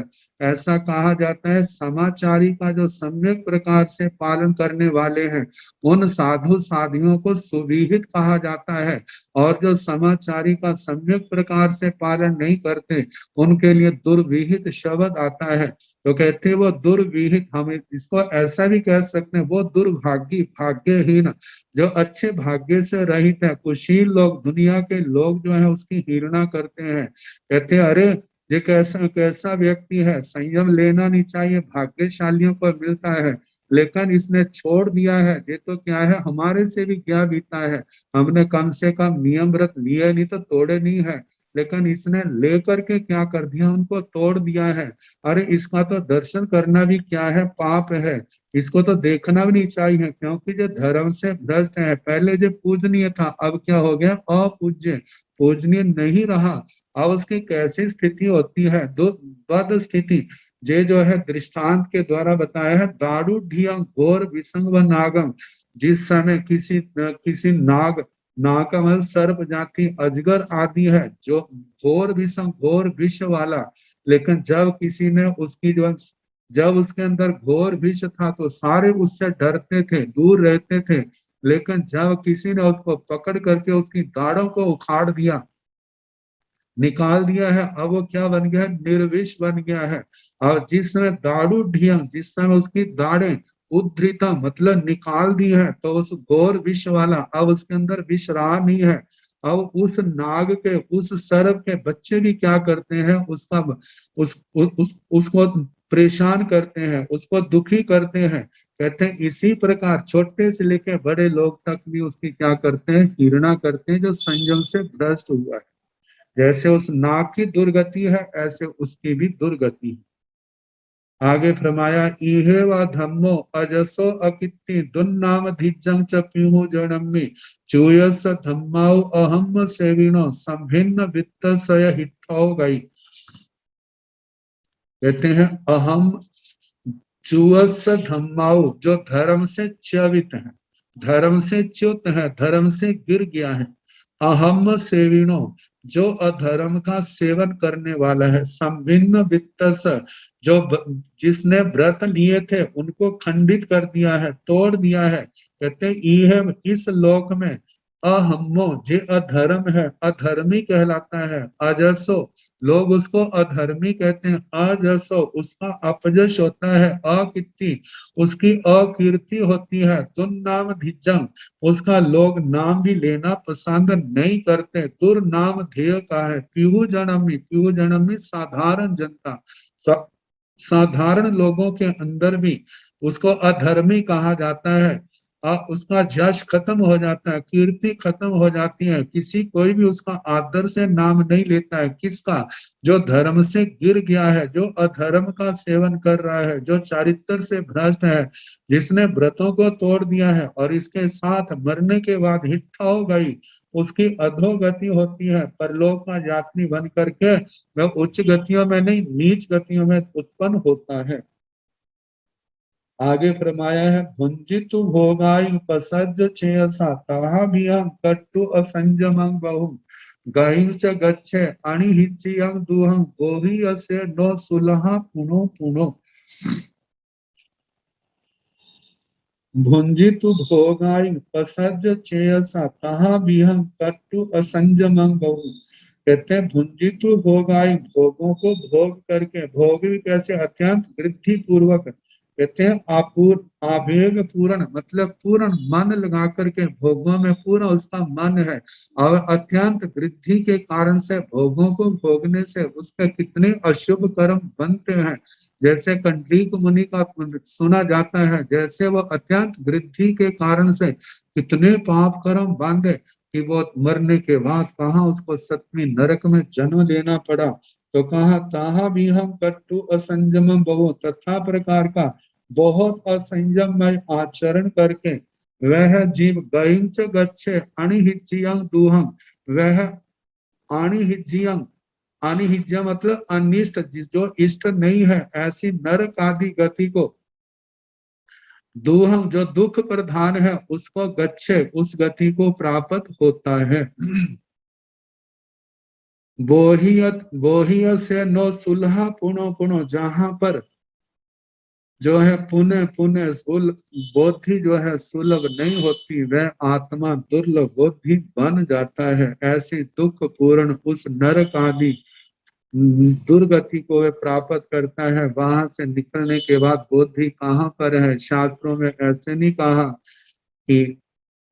ऐसा कहा जाता है समाचारी का जो सम्यक प्रकार से पालन करने वाले हैं, उन साधु साधियों को सुविहित कहा जाता है। और जो समाचारी का सम्यक प्रकार से पालन नहीं करते, उनके लिए दुर्विहित शब्द आता है। तो कहते हैं वो दुर्विहित, हम इसको ऐसा भी कह सकते हैं, वो दुर्भागी, भाग्यहीन, जो अच्छे भाग्य से रहित है। कुशील लोग, दुनिया के लोग जो है उसकी हीरणा करते हैं, कहते हैं अरे ये कैसा कैसा व्यक्ति है, संयम लेना नहीं चाहिए, भाग्यशालियों को मिलता है, लेकिन इसने छोड़ दिया है। ये तो क्या है, हमारे से भी क्या बीता है, हमने कम से कम नियम व्रत लिए नहीं तो तोड़े नहीं है, लेकिन इसने लेकर के क्या कर दिया, उनको तोड़ दिया है। अरे इसका तो दर्शन करना भी क्या है, पाप है, इसको तो देखना भी नहीं चाहिए, क्योंकि जो धर्म से भ्रष्ट है, पहले जो पूजनीय था अब क्या हो गया, अपूज्य, पूजनीय नहीं रहा। अब उसकी कैसी स्थिति होती है, दो बद स्थिति, ये जो है दृष्टांत के द्वारा बताया है। दारुढ़ घोर विसंग व नागम, जिस समय किसी नाग, नाग का मतलब सर्प जाति, अजगर आदि है, जो घोर विषम, घोर विष वाला, लेकिन जब किसी ने उसकी जो, जब उसके अंदर घोर विष था तो सारे उससे डरते थे, दूर रहते थे, लेकिन जब किसी ने उसको पकड़ करके उसकी दाढ़ों को उखाड़ दिया, निकाल दिया है, अब वो क्या बन गया है, निर्विष बन गया है। और जिस समय दारू ढिया, जिस समय उसकी दाढ़ें उद्धृता मतलब निकाल दी है, तो उस घोर विष वाला, अब उसके अंदर विष रहा नहीं है। अब उस नाग के, उस सर्प के बच्चे भी क्या करते हैं, उसका उसको परेशान करते हैं, उसको दुखी करते हैं। कहते हैं इसी प्रकार छोटे से लेकर बड़े लोग तक भी उसकी क्या करते हैं, हीरणा करते हैं, जो संयम से भ्रष्ट हुआ है। जैसे उस नाग की दुर्गति है, ऐसे उसकी भी दुर्गति है। आगे फरमाया, इहे व धम्मो अजसो अकित्ति दुन्नाम धिजं च प्युमो जनम्मि चूयस धम्माउ अहम सेविनो संभिन्न वित्त सय हिट्ठौ गई। कहते हैं अहम चूयस धम्माउ, जो धर्म से च्यवित है, धर्म से च्युत है, धर्म से गिर गया है। अहम सेविनो, जो अधर्म का सेवन करने वाला है। संभिन्न वित्तस, जो जिसने व्रत लिए थे उनको खंडित कर दिया है, तोड़ दिया है। कहते इह इस लोक में अहम्मो, जे अधर्म है, अधर्मी कहलाता है। अजसो, लोग उसको अधर्मी कहते हैं। अजसो, उसका अपजस होता है। अकीर्ति, उसकी अकीर्ति होती है। तुम नाम धिजम, उसका लोग नाम भी लेना पसंद नहीं करते। दुर्नाम ध्येय का है। पीहू जन्मी, पीहू जन्मी साधारण जनता, साधारण लोगों के अंदर भी उसको अधर्मी कहा जाता है। उसका जश खत्म हो जाता है, कीर्ति खत्म हो जाती है, किसी कोई भी उसका आदर से नाम नहीं लेता है। किसका? जो धर्म से गिर गया है, जो अधर्म का सेवन कर रहा है, जो चारित्र से भ्रष्ट है, जिसने व्रतों को तोड़ दिया है और इसके साथ मरने के बाद हिट्ठा हो गई, उसकी अधोगति होती है। परलोक का यात्री बन करके वह उच्च गतियों में नहीं, नीच गतियों में उत्पन्न होता है। आगे फरमाया है, भुंजितु भोगाय उपसज्ज चेयसा ताहा भियं कट्टु असंजमं बहु गहिं च गच्छे अणिहिच्यं दुहं गोहि अस्य नो सुलहा पुनो पुनो। भुंजितु भोगाय उपसज्ज चेयसा ताहा भियं कट्टु असंजमं बहु। कहते हैं भुंजितु भोगाय, भोगों को भोग करके, भोग भी कैसे? अत्यंत वृद्धि पूर्वक। कहते हैं आवेग पूर्ण, मतलब पूर्ण मन लगा करके भोगों में पूरा उसका मन है। और अत्यंत वृद्धि के कारण से भोगों को भोगने से उसके कितने अशुभ कर्म बनते हैं। जैसे कंडीक मुनि का सुना जाता है, जैसे वो अत्यंत वृद्धि के कारण से कितने पाप कर्म बांधे कि वो मरने के बाद कहाँ उसको सतमी नरक में जन्म लेना पड़ा। तो कहा ताहा भी हम कट्टु असंजम बहु, तथा प्रकार का बहुत असंयममय आचरण करके वह जीव गहिंच गच्छे अणिहिज्यं दूहं, वह अणिहिज्यं, अनिहिज्य मतलब अनिष्ट, जो इष्ट नहीं है, ऐसी नरक आदि गति को, दूहं जो दुख प्रधान है, उसको गच्छे, उस गति को प्राप्त होता है। बोहियत से नो सुलहा पुनो पुनो, जहां पर जो है पुनः पुनः बोधि जो है सुलभ नहीं होती, वह आत्मा दुर्लभ बोधि बन जाता है। ऐसी दुख पूर्ण उस नरक आदि दुर्गति को वह प्राप्त करता है। वहां से निकलने के बाद बुद्धि कहाँ पर है? शास्त्रों में ऐसे नहीं कहा कि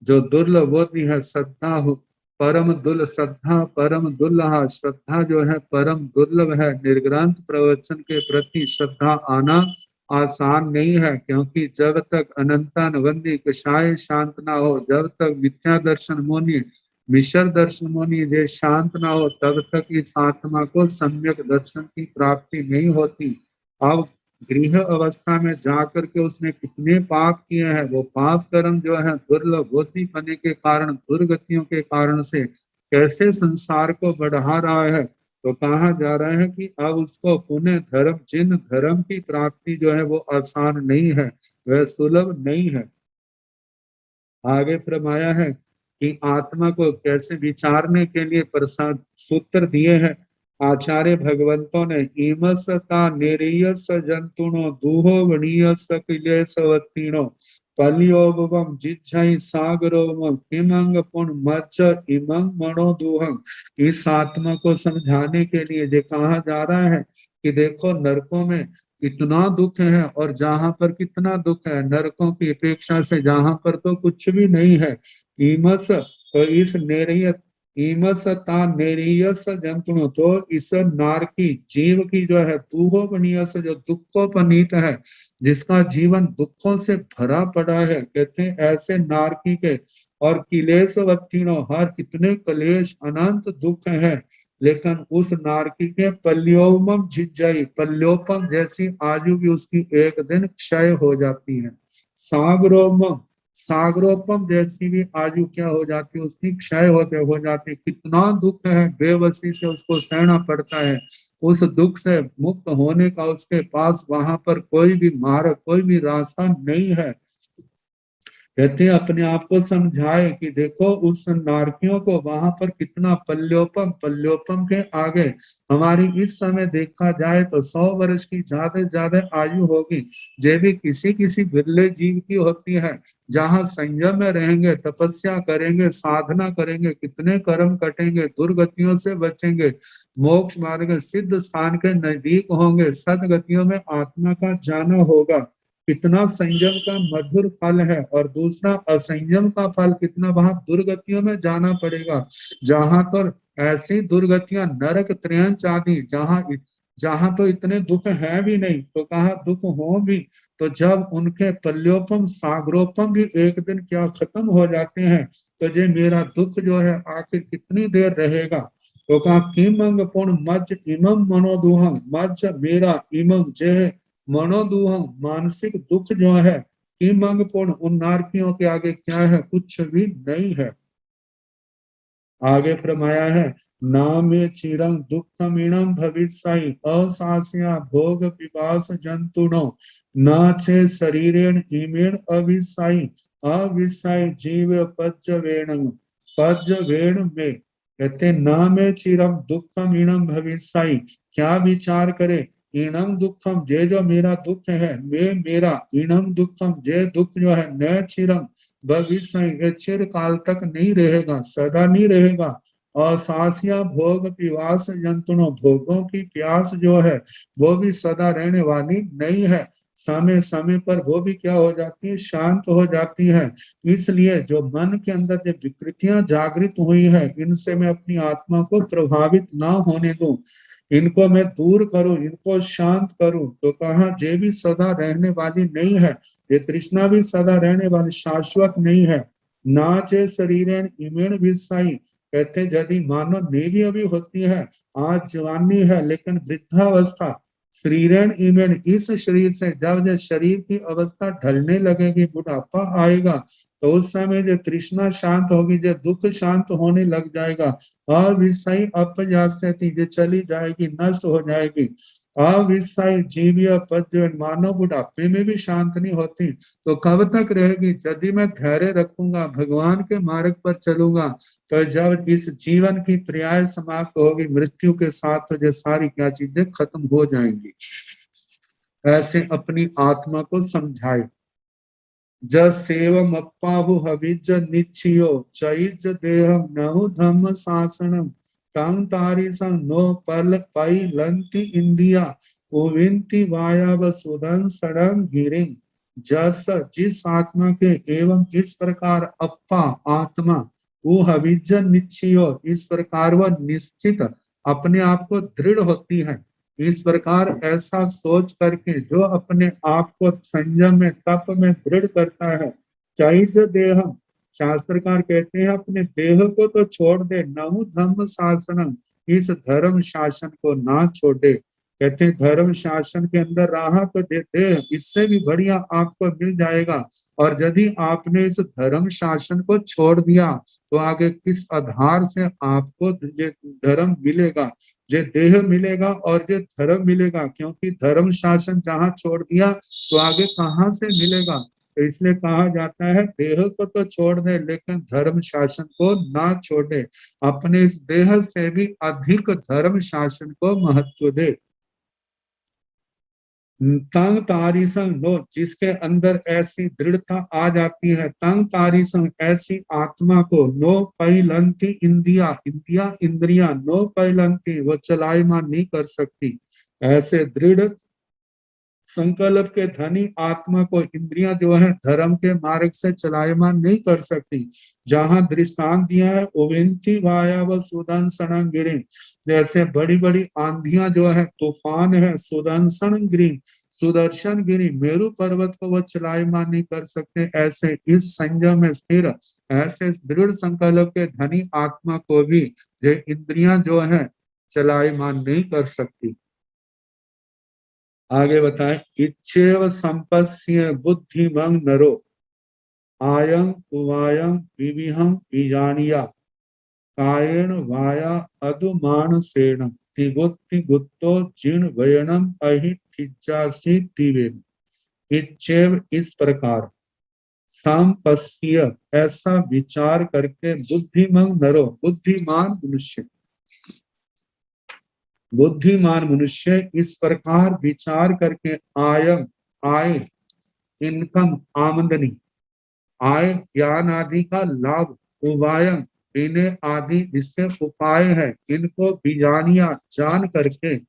जो दुर्लभ बुद्धि है श्रद्धा हो, परम दुल श्रद्धा परम दुर्लभ, श्रद्धा जो है परम दुर्लभ है। निर्ग्रंथ प्रवचन के प्रति श्रद्धा आना आसान नहीं है, क्योंकि जब तक अनंतानवंदी कषाय शांत ना हो, जब तक मिथ्या दर्शन मुनि मिशर दर्शन मुनि ये शांत ना हो, तब तक इस आत्मा को सम्यक दर्शन की प्राप्ति नहीं होती। अब गृह अवस्था में जाकर के उसने कितने पाप किए हैं, वो पाप कर्म जो है दुर्लभ बुद्धि होने के कारण, दुर्गतियों के कारण से कैसे संसार को बढ़ा रहा है। तो कहा जा रहा है कि अब उसको पुनः धर्म, जिन धर्म की प्राप्ति जो है वो आसान नहीं है, वह सुलभ नहीं है। आगे फरमाया है कि आत्मा को कैसे विचारने के लिए प्रसाद सूत्र दिए हैं आचार्य भगवंतों ने। ईमस का निरीयस जंतुनो दूहो वणीयस किलेशवतीनो पलियोबम जिज्झाई सागरोम किमंग पुन मच्च इमंग मणो दूहं। इस आत्मा को समझाने के लिए ये कहा जा रहा है कि देखो नरकों में कितना दुख है और जहां पर कितना दुख है। नरकों की अपेक्षा से जहां पर तो कुछ भी नहीं है। ईमस, तो इस नेरियत, ईमसता नेरियस जंतुनो, तो इस नार की जीव की जो है दूहोपनीयस, जो दुखोपनीत है, जिसका जीवन दुखों से भरा पड़ा है, कहते हैं ऐसे नारकी के। और किलेशवत्तीनो, हर कितने कलेश अनंत दुख है, लेकिन उस नारकी के पल्योमम झिझई, पल्योपम जैसी आयु भी उसकी एक दिन क्षय हो जाती है। सागरोमम, सागरोपम जैसी भी आयु क्या हो जाती है, उसकी क्षय हो जाती है। कितना दुख है, बेबसी से उसको सहना पड़ता है। उस दुख से मुक्त होने का उसके पास वहां पर कोई भी मार्ग, कोई भी रास्ता नहीं है। कहते हैं अपने आप को समझाए कि देखो उस नारकियों को वहां पर कितना पल्योपम, पल्योपम के आगे हमारी इस समय देखा जाए तो 100 वर्ष की ज्यादा ज्यादा आयु होगी, जो भी किसी किसी बिरले जीव की होती है। जहाँ संयम में रहेंगे, तपस्या करेंगे, साधना करेंगे, कितने कर्म कटेंगे, दुर्गतियों से बचेंगे, मोक्ष मार्ग सिद्ध स्थान के नजदीक होंगे, सदगतियों में आत्मा का जाना होगा। कितना संयम का मधुर फल है, और दूसरा असंयम का फल कितना, वहां दुर्गतियों में जाना पड़ेगा। जहां पर ऐसी दुर्गतियां नरक त्रयंच आदि, जहां तो इतने दुख हैं भी नहीं, तो कहा दुख हो भी, तो जब उनके पल्योपम सागरोपम भी एक दिन क्या खत्म हो जाते हैं, तो ये मेरा दुख जो है आखिर कितनी देर रहेगा। तो कहा किम अंग पूर्ण मज इमम मनोदुहम, मज मेरा इमम जे मनोदुहम मानसिक दुख जो है, किम अंग पूर्ण उन नारकियों के आगे क्या है, कुछ भी नहीं है। आगे फरमाया है नामे चिरं दुखमीणम भविष्य असास्या भोग पिपास जंतुनो नाचे शरीरेण इमेण अविषय अविषय जीव पज्जवेण, पज्जवेण में कहते नामे चिरम दुखमीणम भविष्य, क्या विचार करे, इणम दुखम जे जो मेरा दुख है, वे मेरा इणम दुखम जे दुख जो है, न चिरम भविष्य ये चिर काल तक नहीं रहेगा, सदा नहीं रहेगा। और सासिया भोग पिवास जंतुनो, भोगों की प्यास जो है वो भी सदा रहने वाली नहीं है, समय समय पर वो भी क्या हो जाती है, शांत हो जाती है। इसलिए जो मन के अंदर जो विकृतियां जागृत हुई है, इनसे मैं अपनी आत्मा को प्रभावित ना होने दूं, इनको मैं दूर करूं, इनको शांत करूं। तो कहा जे भी सदा रहने वाली नहीं है, ये तृष्णा भी सदा रहने वाली शाश्वत नहीं है। नाचे शरीरेण इमेण विषाई, कहते यदि मानव नेवी अभी होती है, आज जवानी है, लेकिन वृद्धावस्था शरीरेण इमेण, इस शरीर से जब जब शरीर की अवस्था ढलने लगेगी, बुढ़ापा आएगा, तो उस समय जो तृष्णा शांत होगी, जो दुख शांत होने लग जाएगा। अविषय अपजास्यति, जो चली जाएगी, नष्ट हो जाएगी। अविषय जीव्य पद्य, मानव बुढ़ापे में भी शांत नहीं होती, तो कब तक रहेगी। यदि मैं धैर्य रखूंगा, भगवान के मार्ग पर चलूंगा, तो जब इस जीवन की पर्याय समाप्त होगी, मृत्यु के साथ तो जो सारी क्या चीजें खत्म हो जाएंगी। ऐसे अपनी आत्मा को समझाए। जस सेवम अप्पाहु हविज निच्छियो चैज देहम नहु धम्म शासनम तम तारिसं नो पल पई लंति इंदिया उविंति वायाव सुदन सड़म गिरिम। जस जिस आत्मा के एवं इस प्रकार अप्पा आत्मा वो हविज निच्छियो, इस प्रकार वह निश्चित अपने आप को दृढ़ होती है, इस प्रकार ऐसा सोच करके जो अपने आप को संयम में तप में दृढ़ करता है। चैज देहम, शास्त्रकार कहते हैं अपने देह को तो छोड़ दे, नहु धम्म शासनम, इस धर्म शासन को ना छोड़े। कहते हैं धर्म शासन के अंदर रहा तो देह इससे भी बढ़िया आपको मिल जाएगा, और यदि आपने इस धर्म शासन को छोड़ दिया, तो आगे किस आधार से आपको धर्म मिलेगा, जो देह मिलेगा और जो धर्म मिलेगा, क्योंकि धर्म शासन जहां छोड़ दिया तो आगे कहां से मिलेगा। तो इसलिए कहा जाता है देह को तो छोड़ दे, लेकिन धर्म शासन को ना छोड़े, अपने इस देह से भी अधिक धर्म शासन को महत्व दे। तंग तारीसंग लो, जिसके अंदर ऐसी दृढ़ता आ जाती है, तंग तारीसंग ऐसी आत्मा को, नो पैलंती इंद्रिया, इंद्रिया इंद्रिया नो पैलंती, वो चलायमान नहीं कर सकती। ऐसे दृढ़ संकल्प के धनी आत्मा को इंद्रियां जो है धर्म के मार्ग से चलायमान नहीं कर सकती। जहां दृष्टांत दिया है उविंती वाया व सुदर्शन गिरी, जैसे बड़ी बड़ी आंधियां जो है, तूफान है, सुदर्शन गिरी, सुदर्शन गिरी मेरु पर्वत को वह चलायमान नहीं कर सकते। ऐसे इस संयम में स्थिर, ऐसे दृढ़ संकल्प के धनी आत्मा को भी ये इंद्रियां जो है चलायमान नहीं कर सकती। आगे बताएं, इच्छेव संपस्य बुद्धिमंग नरो आयं उवायं विविहं विजानिया कायेन वाया अदुमानसेन तिगुत्ति गुत्तो जिन वयनम अहि ठिज्जासी तिवेन। इच्छेव इस प्रकार, संपस्य, ऐसा विचार करके बुद्धिमान नरो, बुद्धिमान मनुष्य इस प्रकार विचार करके आय इनकम, आमदनी, आय ज्ञान आदि का लाभ, उपायम इन्हें आदि इसके उपाय है, इनको बीजानिया जान करके,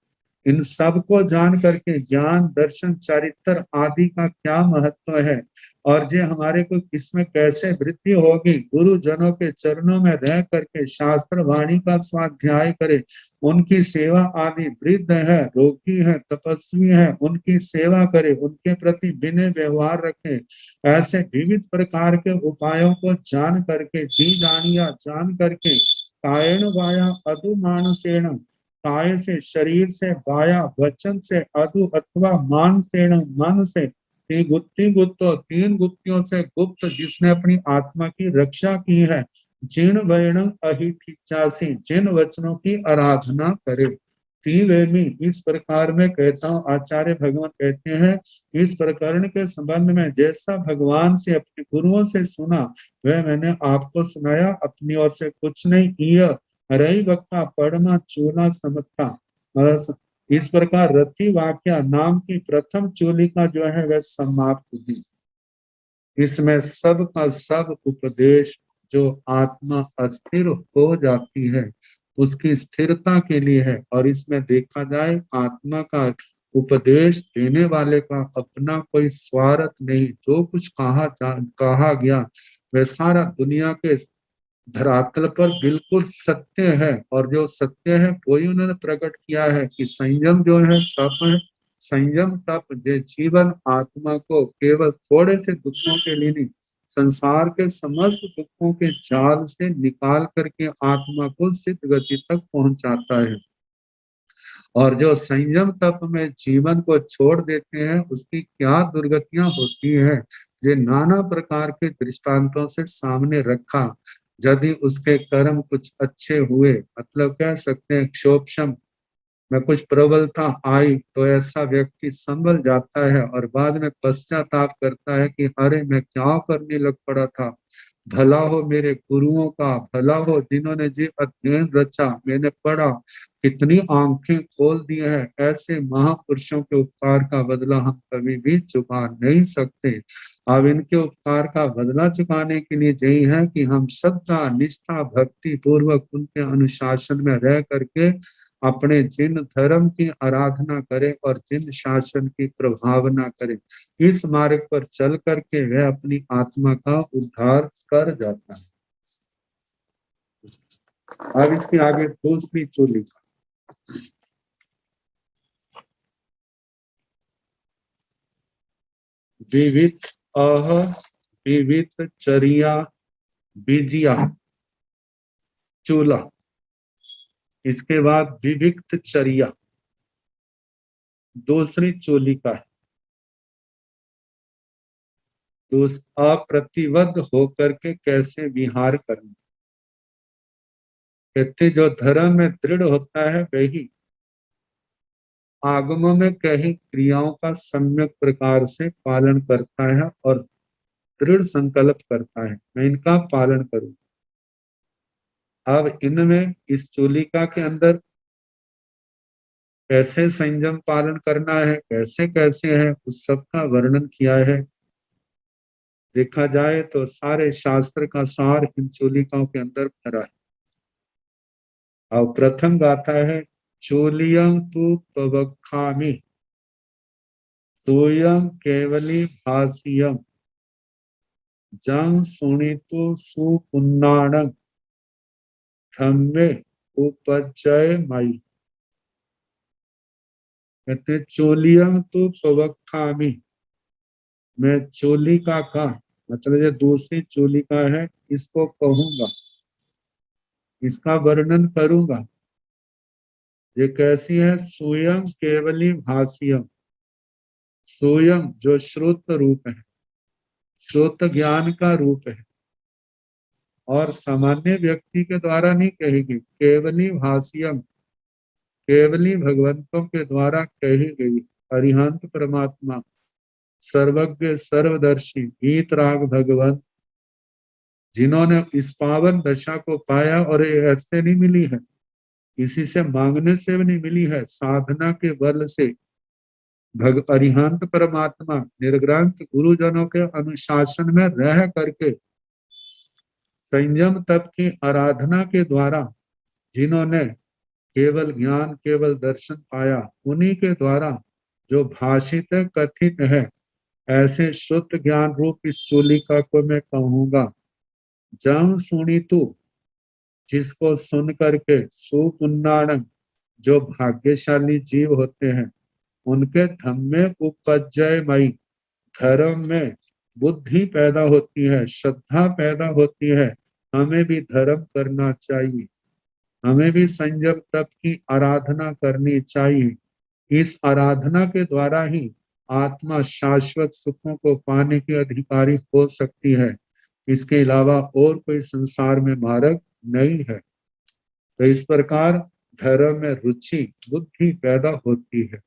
इन सब को जान करके ज्ञान दर्शन चरित्र आदि का क्या महत्व है और जो हमारे को इसमें कैसे वृद्धि होगी, गुरुजनों के चरणों में रह करके शास्त्र वाणी का स्वाध्याय करे, उनकी सेवा आदि, वृद्ध है, रोगी है, तपस्वी है, उनकी सेवा करे, उनके प्रति विनय व्यवहार रखे, ऐसे विविध प्रकार के उपायों को जान करके, जी जानिया जान करके, कायन वाया अधु मानसेण, काय से शरीर से, वाया वचन से, अधु अथवा मानसेण मन से, तीन गुत्तियों से गुप्त जिसने अपनी आत्मा की रक्षा की है, जिन वर्ण अहिचासी, जिन वचनों की आराधना करे, इस प्रकार में कहता हूँ, आचार्य भगवान कहते हैं इस प्रकरण के संबंध में जैसा भगवान से अपने गुरुओं से सुना वह मैंने आपको सुनाया, अपनी ओर से कुछ नहीं, रही वक्ता पढ़ना चूना समझता। इस प्रकार रति वाक्या नाम की प्रथम चूलिका जो है वह समाप्त हुई। इसमें सब का सब उपदेश जो आत्मा अस्थिर हो जाती है उसकी स्थिरता के लिए है, और इसमें देखा जाए आत्मा का उपदेश देने वाले का अपना कोई स्वार्थ नहीं, जो कुछ कहा गया वह सारा दुनिया के धरातल पर बिल्कुल सत्य है, और जो सत्य है वही उन्होंने प्रकट किया है कि संयम जो है तप है, संयम तप जो जीवन आत्मा को केवल थोड़े से दुखों के लिए नहीं, संसार के समस्त दुखों के जाल से निकाल करके आत्मा को सिद्ध गति तक पहुंचाता है। और जो संयम तप में जीवन को छोड़ देते हैं उसकी क्या दुर्गतियां होती है, ये नाना प्रकार के दृष्टांतों से सामने रखा। यदि उसके कर्म कुछ अच्छे हुए, मतलब कह सकते हैं क्षोभम में कुछ प्रबलता आई, तो ऐसा व्यक्ति संभल जाता है और बाद में पश्चाताप करता है कि अरे मैं क्या करने लग पड़ा था, भला हो मेरे गुरुओं का, भला हो जिन्होंने जी अध्ययन रचा, मैंने पढ़ा, कितनी आंखें खोल दी है। ऐसे महापुरुषों के उपकार का बदला हम कभी भी चुका नहीं सकते। अब इनके उपकार का बदला चुकाने के लिए यही है कि हम श्रद्धा निष्ठा भक्ति पूर्वक उनके अनुशासन में रह करके अपने जिन धर्म की आराधना करें और जिन शासन की प्रभावना करें, इस मार्ग पर चल करके वह अपनी आत्मा का उद्धार कर जाता है। अब इसके आगे दूसरी चोली, विविध चरिया बीजिया चूला, इसके बाद विविक्त चर्या दूसरी चोली का है। अप्रतिबद्ध होकर के कैसे विहार करना, कहते जो धर्म में दृढ़ होता है वही आगमों में कही क्रियाओं का सम्यक प्रकार से पालन करता है और दृढ़ संकल्प करता है मैं इनका पालन करूं। अब इनमें इस चोलिका के अंदर कैसे संयम पालन करना है, कैसे कैसे है, उस सब का वर्णन किया है। देखा जाए तो सारे शास्त्र का सार इन चोलिकाओं के अंदर भरा है। और प्रथम गाथा है चोलियं तु पवखामि सोयं केवली भाष्यम जं सुनितु सुपुन्नाणं धम्मे उपजय मयि। कहते चोलियं तु पवखामि, मैं चोलिका का मतलब ये दूसरी चोलिका है इसको कहूंगा, इसका वर्णन करूंगा। ये कैसी है, स्वयं केवली भाष्यम, स्वयं जो श्रुत रूप है, श्रुत ज्ञान का रूप है और सामान्य व्यक्ति के द्वारा नहीं कहेगी, केवली भाष्यम केवली भगवंतों के द्वारा कही गई, अरिहंत परमात्मा सर्वज्ञ सर्वदर्शी वीतराग भगवंत, जिन्होंने इस पावन दशा को पाया, और ये ऐसे नहीं मिली है, किसी से मांगने से भी नहीं मिली है, साधना के बल से अरिहंत परमात्मा निर्ग्रंथ गुरुजनों के अनुशासन में रह करके संयम तप की आराधना के द्वारा जिन्होंने केवल ज्ञान केवल दर्शन पाया, उन्हीं के द्वारा जो भाषित कथित है, ऐसे शुद्ध ज्ञान रूप इस शूलिका को मैं कहूंगा। जम सुनी तू, जिसको सुन करके सुपुन्नाण, जो भाग्यशाली जीव होते हैं, उनके धम्मे उपजयमयी, धर्म में बुद्धि पैदा होती है, श्रद्धा पैदा होती है। हमें भी धर्म करना चाहिए, हमें भी संयम तप की आराधना करनी चाहिए। इस आराधना के द्वारा ही आत्मा शाश्वत सुखों को पाने की अधिकारी हो सकती है। इसके अलावा और कोई संसार में मार्ग नहीं है। तो इस प्रकार धर्म में रुचि बुद्धि पैदा होती है।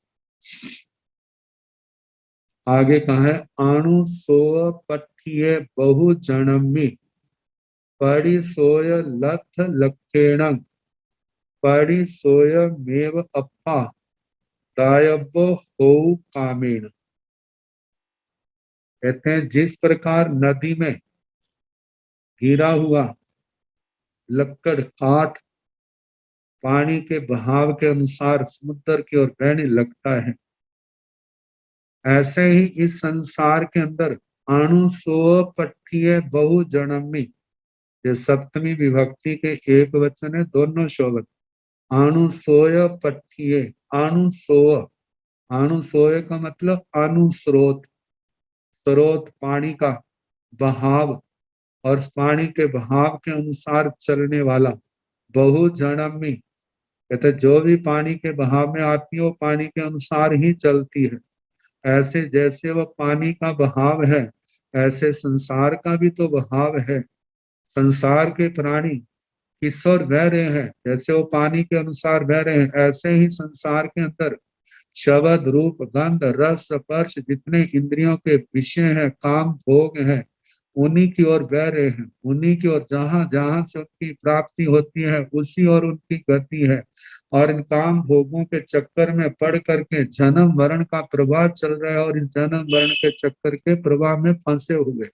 आगे कहा है, अणु सोय पठिये बहु जनमी, पड़ी सोय लथ लक्षेण, पड़ी सोय मेव अप्पा, दायबो हो कामेण। कहते हैं, जिस प्रकार नदी में गिरा हुआ लक्कड़ काठ पानी के बहाव के अनुसार समुद्र की ओर बहने लगता है, ऐसे ही इस संसार के अंदर अणु सो पठिये बहु जनमी, ये सप्तमी विभक्ति के एक वचन है, दोनों शोभत। अणु सोय पठिये, अणु सोय, अणु सोय का मतलब अनुस्रोत, स्रोत पानी का बहाव, और पानी के बहाव के अनुसार चलने वाला। बहु जनमी, कहते जो भी पानी के बहाव में आती है वो पानी के अनुसार ही चलती है। ऐसे जैसे वह पानी का बहाव है, ऐसे संसार का भी तो बहाव है। संसार के प्राणी किस ओर बह रहे हैं, जैसे वो पानी के अनुसार बह रहे हैं, ऐसे ही संसार के अंदर शब्द रूप गंध रस स्पर्श जितने इंद्रियों के विषय हैं, काम भोग हैं, उन्हीं की ओर बह रहे हैं। उन्हीं की ओर जहां जहां से उनकी प्राप्ति होती है, उसी ओर उनकी गति है। और इन काम भोगों के चक्कर में पड़ करके जन्म मरण का प्रवाह चल रहा है, और इस जन्म मरण के चक्कर के प्रवाह में फंसे हुए।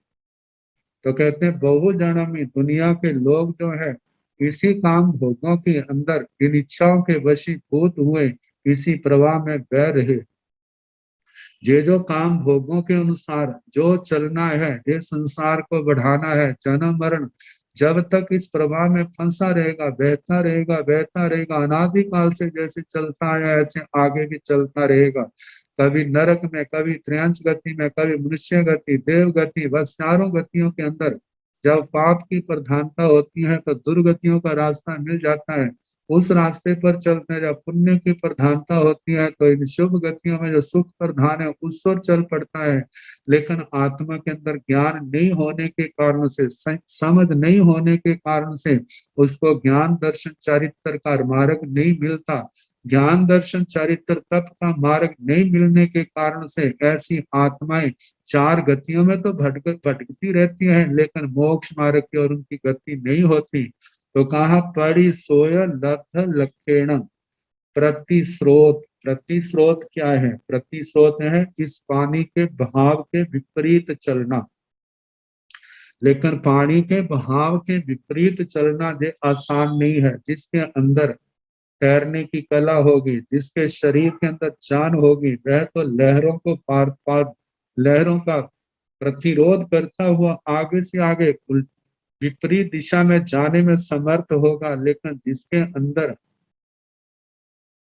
तो कहते हैं बहु जन्मी, दुनिया के लोग जो है इसी काम भोगों के अंदर इन इच्छाओं के वशीभूत हुए इसी प्रवाह में बह रहे। ये जो काम भोगों के अनुसार जो चलना है, ये संसार को बढ़ाना है, जन्म मरण जब तक इस प्रवाह में फंसा रहेगा, बहता रहेगा, बहता रहेगा, अनादिकाल से जैसे चलता है ऐसे आगे भी चलता रहेगा। कभी नरक में, कभी त्रियंच गति में, कभी मनुष्य गति, देव गति, बस चारों गतियों के अंदर जब पाप की प्रधानता होती है तो दुर्गतियों का रास्ता मिल जाता है। उस रास्ते पर चलते जब पुण्य की प्रधानता होती है तो इन शुभ गतियों में जो सुख प्रधान है उस ओर चल पड़ता है। लेकिन आत्मा के अंदर ज्ञान नहीं होने के कारण से, समझ नहीं होने के कारण से उसको ज्ञान दर्शन चारित्र का मार्ग नहीं मिलता। ज्ञान दर्शन चारित्र तप का मार्ग नहीं मिलने के कारण से ऐसी आत्माएं चार गतियों में तो भटकती रहती हैं, लेकिन मोक्ष मार्ग की ओर उनकी गति नहीं होती। तो कहा पड़ी सोय लथ लक्षेण, प्रतिस्रोत। प्रतिस्रोत क्या है? प्रतिस्रोत है इस पानी के बहाव के विपरीत चलना। लेकिन पानी के बहाव के विपरीत चलना ये आसान नहीं है। जिसके अंदर तैरने की कला होगी, जिसके शरीर के अंदर जान होगी, वह तो लहरों को पार पार, लहरों का प्रतिरोध करता हुआ आगे से आगे विपरीत दिशा में जाने में समर्थ होगा। लेकिन जिसके अंदर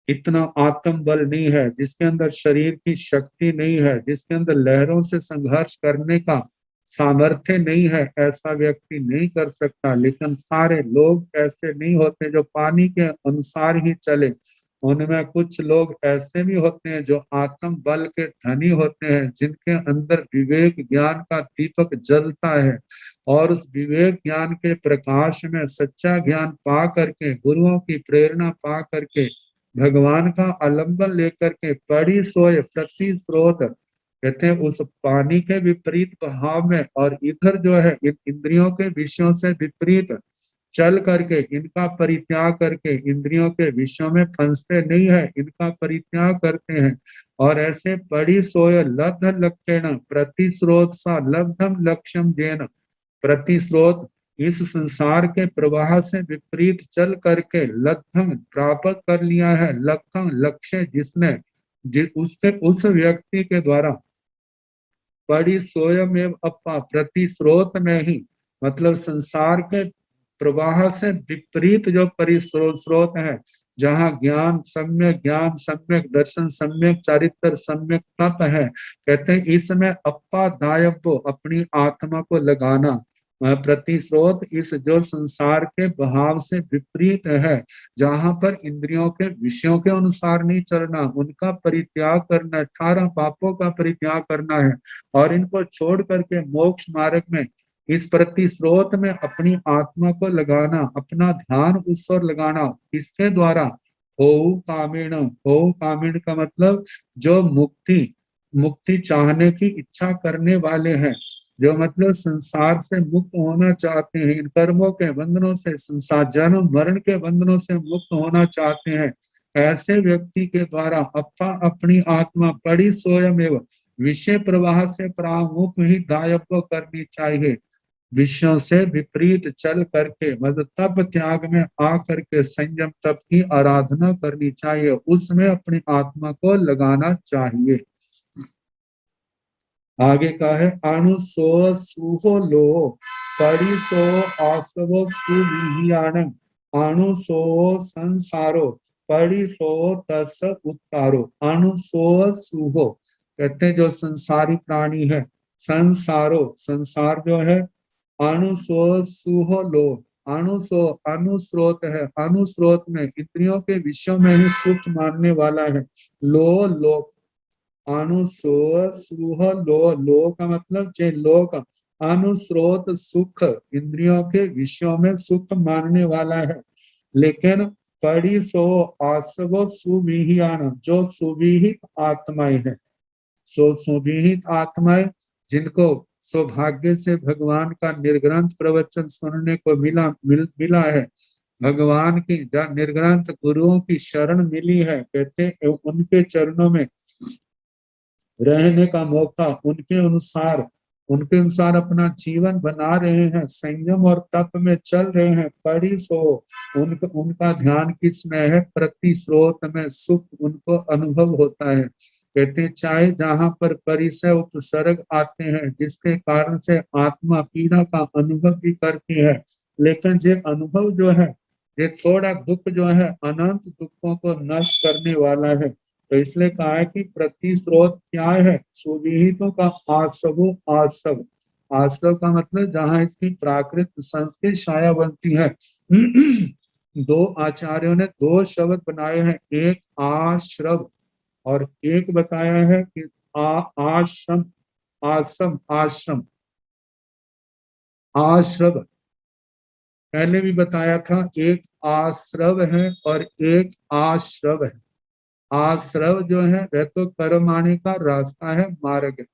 इतना आत्म बल नहीं है, जिसके अंदर शरीर की शक्ति नहीं है, जिसके अंदर लहरों से संघर्ष करने का सामर्थ्य नहीं है, ऐसा व्यक्ति नहीं कर सकता। लेकिन सारे लोग ऐसे नहीं होते जो पानी के अनुसार ही चले। उनमें कुछ लोग ऐसे भी होते हैं जो आत्म बल के धनी होते हैं, जिनके अंदर विवेक ज्ञान का दीपक जलता है, और उस विवेक ज्ञान के प्रकाश में सच्चा ज्ञान पा करके, गुरुओं की प्रेरणा पा करके, भगवान का आलंबन लेकर के पड़ी सोए प्रति स्रोत, कहते हैं उस पानी के विपरीत बहाव में और इधर जो है इन इंद्रियों के विषयों से विपरीत चल करके इनका परित्याग करके इंद्रियों के विषयों में फंसते नहीं है, इनका परित्याग करते हैं और ऐसे पड़ी सोय लब्ध लक्षण प्रतिस्रोत सा लब्धम लक्ष्यम जेन, प्रतिस्रोत इस संसार के प्रवाह से विपरीत चल करके लब्धम प्राप्त कर लिया है, लक्ष्यम लक्ष्य जिसने उसके उस व्यक्ति के द्वारा पड़ी स्वयं एवं अपा प्रतिस्रोत में ही, मतलब संसार के प्रवाह से विपरीत जो परिस्रोत है, जहाँ ज्ञान सम्यक दर्शन सम्यक चारित्र सम्यक तप है, कहते हैं इसमें अपा दायब अपनी आत्मा को लगाना, प्रतिस्रोत इस जो संसार के बहाव से विपरीत है, जहाँ पर इंद्रियों के विषयों के अनुसार नहीं चलना, उनका परित्याग करना, 18 पापों का परित्याग करना है और इनको छोड़ करके मोक्ष मार्ग में इस प्रतिस्रोत में अपनी आत्मा को लगाना, अपना ध्यान उस ओर लगाना, इसके द्वारा हो कामिण का मतलब जो मुक्ति मुक्ति चाहने की इच्छा करने वाले हैं, जो मतलब संसार से मुक्त होना चाहते हैं, इन कर्मों के बंधनों से, संसार जन्म मरण के बंधनों से मुक्त होना चाहते हैं, ऐसे व्यक्ति के द्वारा अपनी आत्मा पड़ी स्वयं एवं विषय प्रवाह से प्रामुख ही दायत्व करनी चाहिए, विषयों से विपरीत चल करके मतलब तप त्याग में आ करके संयम तप की आराधना करनी चाहिए, उसमें अपनी आत्मा को लगाना चाहिए। आगे का है अणुसो सुहो लो परिसो आसवो सुविहियान अणुसो संसारो परिसो तस उत्तारो। अणुसो सुहो कहते हैं जो संसारी प्राणी है, संसारो संसार जो है, अणुसो सुहो लो अणुसो अनुस्रोत है, अनुस्रोत में इंद्रियों के विषयों में ही सुख मानने वाला है, लो लोक अनुसो सुह लो, लो का मतलब जे लोक अनुस्रोत सुख इंद्रियों के विषयों में सुख मानने वाला है, लेकिन पड़ी सो आसवो सुविहियान जो सुविहित आत्माएं है, सो सुविहित आत्माएं जिनको सौभाग्य से भगवान का निर्ग्रंथ प्रवचन सुनने को मिला है, भगवान की निर्ग्रंथ गुरुओं की शरण मिली है, कहते उनके चरणों में रहने का मौका, उनके अनुसार अपना जीवन बना रहे हैं, संयम और तप में चल रहे हैं, पड़ी सो उनका ध्यान किसमें है, प्रतिस्रोत में सुख उनको अनुभव होता है, कहते चाहे जहाँ पर परिसय उपसर्ग आते हैं जिसके कारण से आत्मा पीड़ा का अनुभव भी करती है, लेकिन ये अनुभव जो है ये थोड़ा दुख जो है अनंत दुखों को नष्ट करने वाला है, तो इसलिए कहा है कि प्रतिस्रोत क्या है, सुविहितों का आसवो आसव, आसव का मतलब जहाँ इसकी प्राकृत संस्कृत छाया बनती है। दो आचार्यों ने दो शब्द बनाए हैं, एक आश्रव और एक बताया है कि आश्रम, आश्रम आश्रम आश्रव, पहले भी बताया था, एक आश्रव है और एक आश्रव है। आश्रव जो है वह तो कर्म आने का रास्ता है, मार्ग है,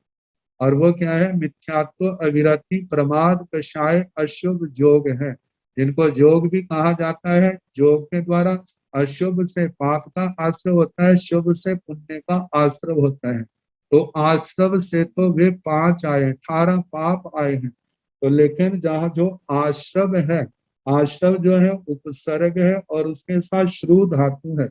और वो क्या है, मिथ्यात्व अविरति प्रमाद कषाय अशुभ जोग है, जिनको जोग भी कहा जाता है, जोग के द्वारा अशुभ से पाप का आश्रव होता है, शुभ से पुण्य का आश्रव होता है, तो आश्रव से तो वे 5 आए, 18 पाप आए हैं, तो लेकिन जहाँ जो आश्रव है, आश्रव जो है उपसर्ग है और उसके साथ श्रु धातु है,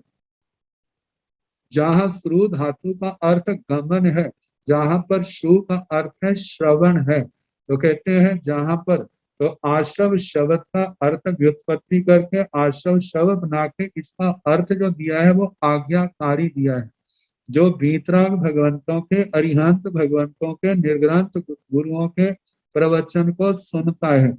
जहाँ श्रु धातु का अर्थ गमन है, जहाँ पर श्रु का अर्थ है श्रवण है, तो कहते हैं जहाँ पर, तो आश्रव शब्द का अर्थ व्युत्पत्ति करके आश्रव शब्द बना के इसका अर्थ जो दिया है वो आज्ञाकारी दिया है, जो बीतराग भगवंतों के अरिहंत भगवंतों के निर्ग्रंथ गुरुओं के प्रवचन को सुनता है,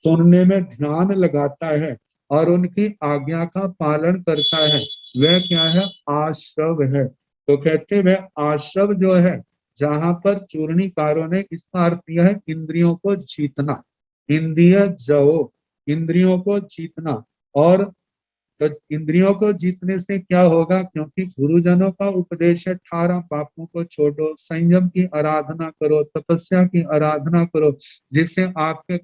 सुनने में ध्यान लगाता है और उनकी आज्ञा का पालन करता है, वह क्या है, आश्रव है, तो कहते वह आश्रव जो है, जहां पर चूर्णीकारों ने इसका अर्थ दिया है इंद्रियों को जीतना, इंद्रिय जो इंद्रियों को जीतना, और तो इंद्रियों को जीतने से क्या होगा, क्योंकि गुरुजनों का उपदेश है 18 पापों को छोड़ो, संयम की आराधना करो, तपस्या की आराधना करो, जिससे आपके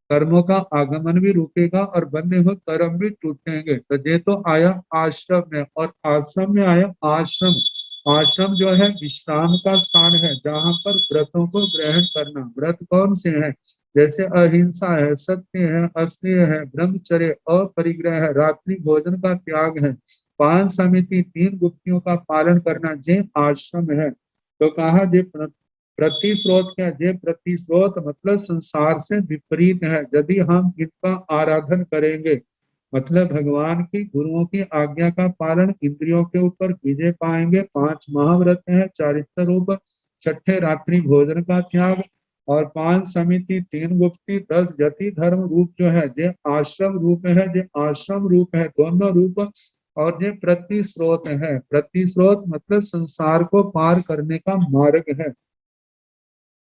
कर्मों का आगमन भी रुकेगा और बंधे हुए कर्म भी टूटेंगे। तो ये तो आया आश्रम में, और आश्रम में आया आश्रम। आश्रम जो है विश्राम का स्थान है, जहाँ पर व्रतों को ग्रहण करना। व्रत कौन से हैं, जैसे अहिंसा है, सत्य है, अस्तेय है, ब्रह्मचर्य, अपरिग्रह है, रात्रि भोजन का त्याग है, पांच समिति, 3 गुप्तियों का पालन करना, जे आश्रम है। तो कहा जे प्रतिस्रोत क्या, जे प्रतिस्रोत मतलब संसार से विपरीत है। यदि हम इनका आराधन करेंगे, मतलब भगवान की गुरुओं की आज्ञा का पालन, इंद्रियों के ऊपर विजय पाएंगे। 5 महाव्रत है, चारित्र रूप, 6ठे रात्रि भोजन का त्याग, और 5 समिति, 3 गुप्ति, 10 जति धर्म रूप जो है, जे आश्रम रूप है, जे आश्रम रूप है, दोनों रूप। और जे प्रतिस्रोत है, प्रतिस्रोत मतलब संसार को पार करने का मार्ग है।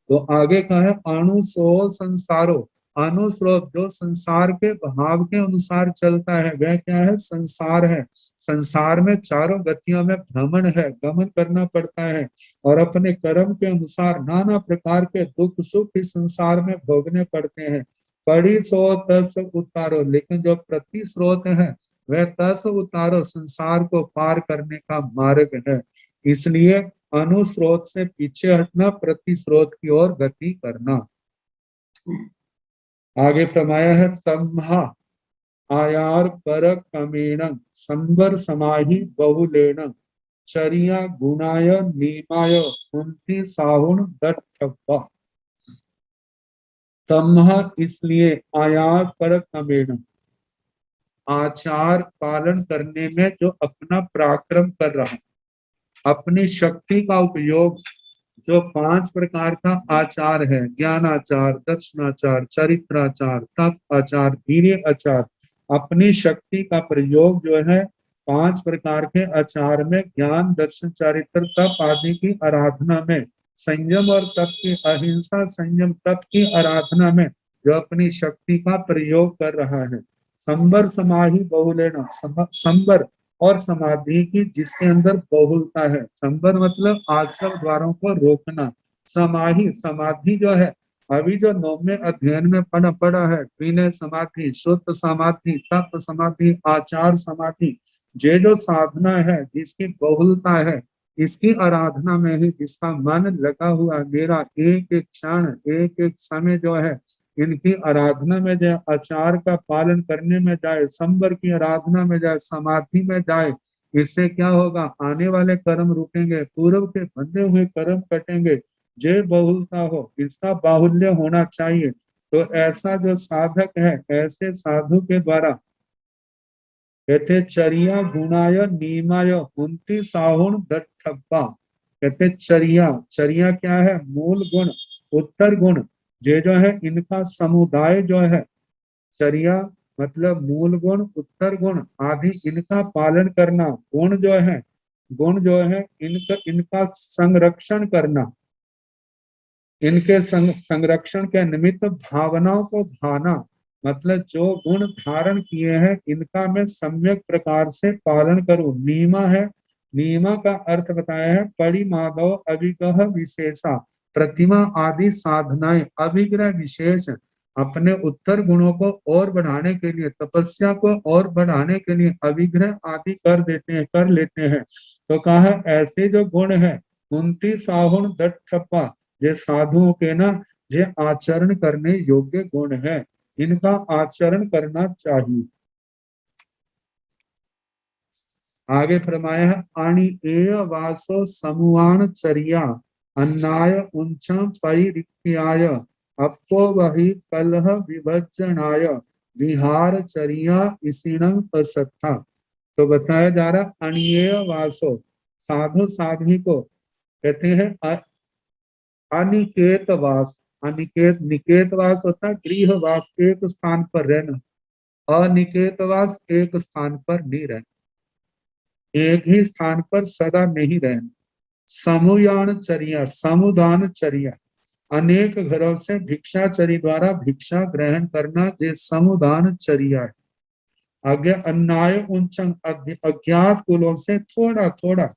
तो आगे का है अणुसो संसारो, अनुस्रोत जो संसार के भाव के अनुसार चलता है, वह क्या है, संसार है। संसार में चारों गतियों में भ्रमण है, गमन करना पड़ता है, और अपने कर्म के अनुसार नाना प्रकार के दुख सुख इस संसार में भोगने पड़ते हैं। पड़ी सो तस उतारो, लेकिन जो प्रतिस्रोत है वह तस उतारो संसार को पार करने का मार्ग है। इसलिए अनुस्रोत से पीछे हटना, प्रतिस्रोत की ओर गति करना। आगे फरमाया है तम्हा आयार पर कमेण संबर समाहि बहुलेण चरिया गुणाय नीमाय कुंती साहुण दट्ठप्पा। तम्हा इसलिए, आयार पर कमेण आचार पालन करने में जो अपना पराक्रम कर रहा, अपनी शक्ति का उपयोग, जो 5 प्रकार का आचार है, ज्ञानाचार, दर्शनाचार, चरित्राचार, तप आचार, वीर्य आचार, अपनी शक्ति का प्रयोग जो है 5 प्रकार के आचार में, ज्ञान, दर्शन, चरित्र, तप आदि की आराधना में, संयम और तप की, अहिंसा, संयम, तप की आराधना में जो अपनी शक्ति का प्रयोग कर रहा है। संबर समाहि बहुलेना, संबर और समाधि की जिसके अंदर बहुलता है। संबर मतलब आश्रम द्वारों को रोकना। समाहि समाधि जो है, अभी जो 9वें अध्ययन में पढ़ा है, विनय समाधि, शुद्ध समाधि, तप समाधि, आचार समाधि, ये जो साधना है जिसकी बहुलता है, इसकी आराधना में ही जिसका मन लगा हुआ, मेरा एक एक क्षण, एक एक समय जो है इनकी आराधना में जाए, आचार का पालन करने में जाए, संबर की आराधना में जाए, समाधि में जाए, इससे क्या होगा, आने वाले कर्म रुकेंगे, पूर्व के बंधे हुए कर्म कटेंगे। जे बहुलता हो, इसका बाहुल्य होना चाहिए। तो ऐसा जो साधक है, ऐसे साधु के द्वारा कहते चरिया गुणाय नीमाय कुंती साहुण दट्ठप्पा। कहते चरिया, चरिया क्या है, मूल गुण, उत्तर गुण, ये जो है इनका समुदाय जो है, चर्या मतलब मूल गुण, उत्तर गुण आदि, इनका पालन करना। गुण जो है इनका संरक्षण करना, इनके संरक्षण के निमित्त भावनाओं को भाना, मतलब जो गुण धारण किए हैं इनका मैं सम्यक प्रकार से पालन करूं। नीमा है, नीमा का अर्थ बताया है परिमादव अभिगह विशेषा, प्रतिमा आदि साधनाएं, अभिग्रह विशेष, अपने उत्तर गुणों को और बढ़ाने के लिए, तपस्या को और बढ़ाने के लिए अभिग्रह आदि कर लेते हैं। तो कहा ऐसे जो गुण है, कुंती साहुण दट्ठप्पा, ये साधुओं के ना ये आचरण करने योग्य गुण है, इनका आचरण करना चाहिए। आगे फरमाया है अणिएय वासो समुआन चरिया अन्नाय उंचम परिरिक्त्याय अपो वही कलह विभजनाय विहार चरिया इसिणं असत्था। तो बताया जा रहा अणिएय वासो, साधु साध्वी को कहते हैं अनिकेतवास। निकेतवास होता है गृहवास, एक स्थान पर रहना। अनिकेतवास एक स्थान पर नहीं रहना, एक ही स्थान पर सदा नहीं रहना। समुयान चर्या, समुदान चर्या, अनेक घरों से भिक्षाचरी द्वारा भिक्षा ग्रहण करना, ये समुदान चर्या है। आगे अन्याय उंचन अज्ञात कुलों से थोड़ा थोड़ा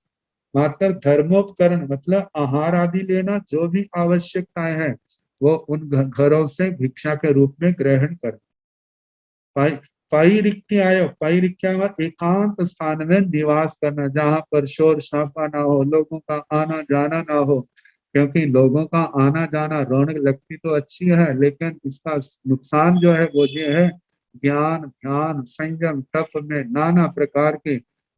मात्र धर्मोपकरण मतलब आहार आदि लेना, जो भी आवश्यकताएं हैं वो उन घरों से भिक्षा के रूप में ग्रहण कर। पाइरिक्या में एकांत स्थान में निवास करना, जहाँ पर शोर शराबा ना हो, लोगों का आना जाना ना हो, क्योंकि लोगों का आना जाना रौनक लगती तो अच्छी है, लेकिन इसका नुकसान जो है वो ये है, ज्ञान ध्यान संयम तप में नाना प्रकार के,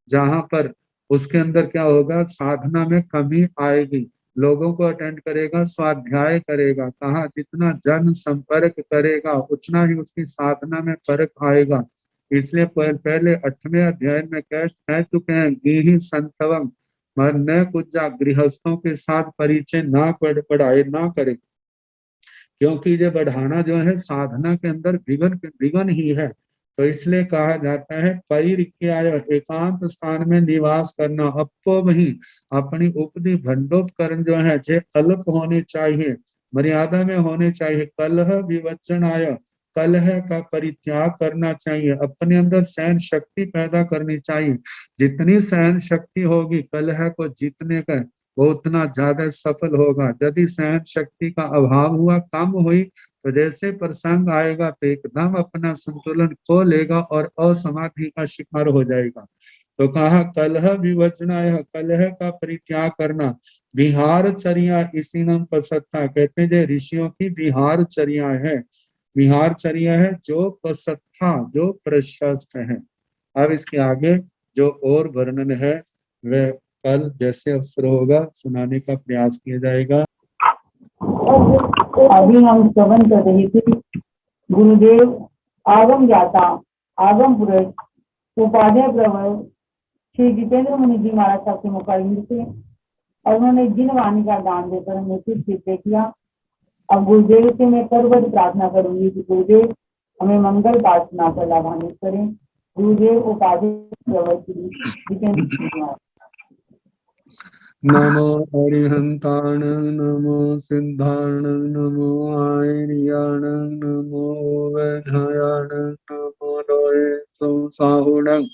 जहाँ पर उसके अंदर क्या होगा, साधना में कमी आएगी। लोगों को अटेंड करेगा, स्वाध्याय करेगा, कहा जितना जन संपर्क करेगा उतना ही उसकी साधना में फर्क आएगा। इसलिए पहले 8वें अध्याय में कह चुके हैं, गीहि संतवम न कुछ गृहस्थों के साथ परिचय ना पढ़ाए ना करे, क्योंकि ये बढ़ाना जो है साधना के अंदर विघन ही है। तो इसलिए कहा जाता है परिक्याय एकांत स्थान में निवास करना, अपो वही अपनी उपदि भंडोपकरण जो है जे अल्प होने चाहिए, मर्यादा में होने चाहिए। कलह विवचनाय कलह का परित्याग करना चाहिए, अपने अंदर सहन शक्ति पैदा करनी चाहिए। जितनी सहन शक्ति होगी कलह को जीतने का वो उतना ज्यादा सफल होगा। यदि सहन शक्ति का अभाव हुआ, कम हुई, तो जैसे प्रसंग आएगा तो एकदम अपना संतुलन खो लेगा और असमाधि का शिकार हो जाएगा। तो कहा कलह विवचना, कलह का परित्याग करना। विहारचर्या इसी नाम पसत्ता, कहते हैं जो ऋषियों की विहारचर्या है, विहारचर्या है जो पसत्ता जो प्रशस्त है। अब इसके आगे जो और वर्णन है वह कल जैसे अवसर होगा सुनाने का प्रयास किया जाएगा। अभी हम श्रवण कर रहे थे गुरुदेव आगम ज्ञाता आगम पुरुष उपाध्याय प्रवर श्री जितेंद्र मुनि जी महाराज साहब के मुखारबिंद से, और उन्होंने जिन वाणी का दान देकर हमें सिद्ध किया। अब गुरुदेव से मैं करबद्ध प्रार्थना करूंगी कि गुरुदेव हमें मंगल पाठ सुनाकर लाभान्वित करें। गुरुदेव उपाध्याय प्रवर श्री जितेंद्र मुनि महाराज। नमो अरिहंताण नमो सिद्धाण नमो आयर्याण नमो वैधायाण नमो लोहे साहुण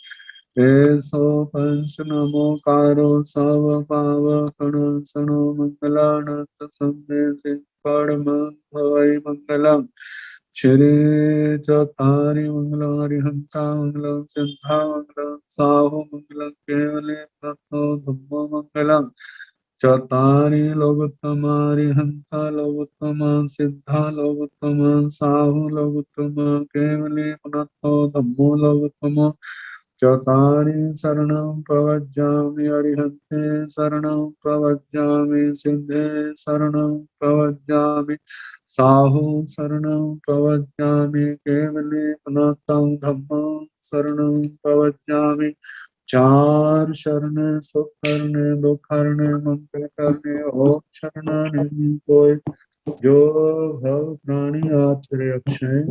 सो पंच नमो कारो सव पाव कण सणो मंगलानंद सम्मे भवै मंगलम श्री चौथारी मंगलम हरिहंता मंगलम सिद्धा मंगलम साहु मंगलम केवले तथो धम्मो मंगलम चौतारी लोकोत्तमारि हंता लोकोत्तमा सिद्धा लोकोत्तमा साहु लोकोत्तमा केवले पुनः धम्मो लोकोत्तमा चौतारी शरणं प्रवज्जामि अरिहन्ते शरणं प्रवज्जामि सिद्धे शरणं प्रवज्जामि साहु शरणं प्रवज्जामि केवले पुनः धम्मं शरणं प्रवज्जामि। चार शरण सुख करने दुख हरने मंत्र करने हो शरणानि कोय जो भव प्राणी आश्रय अक्षय।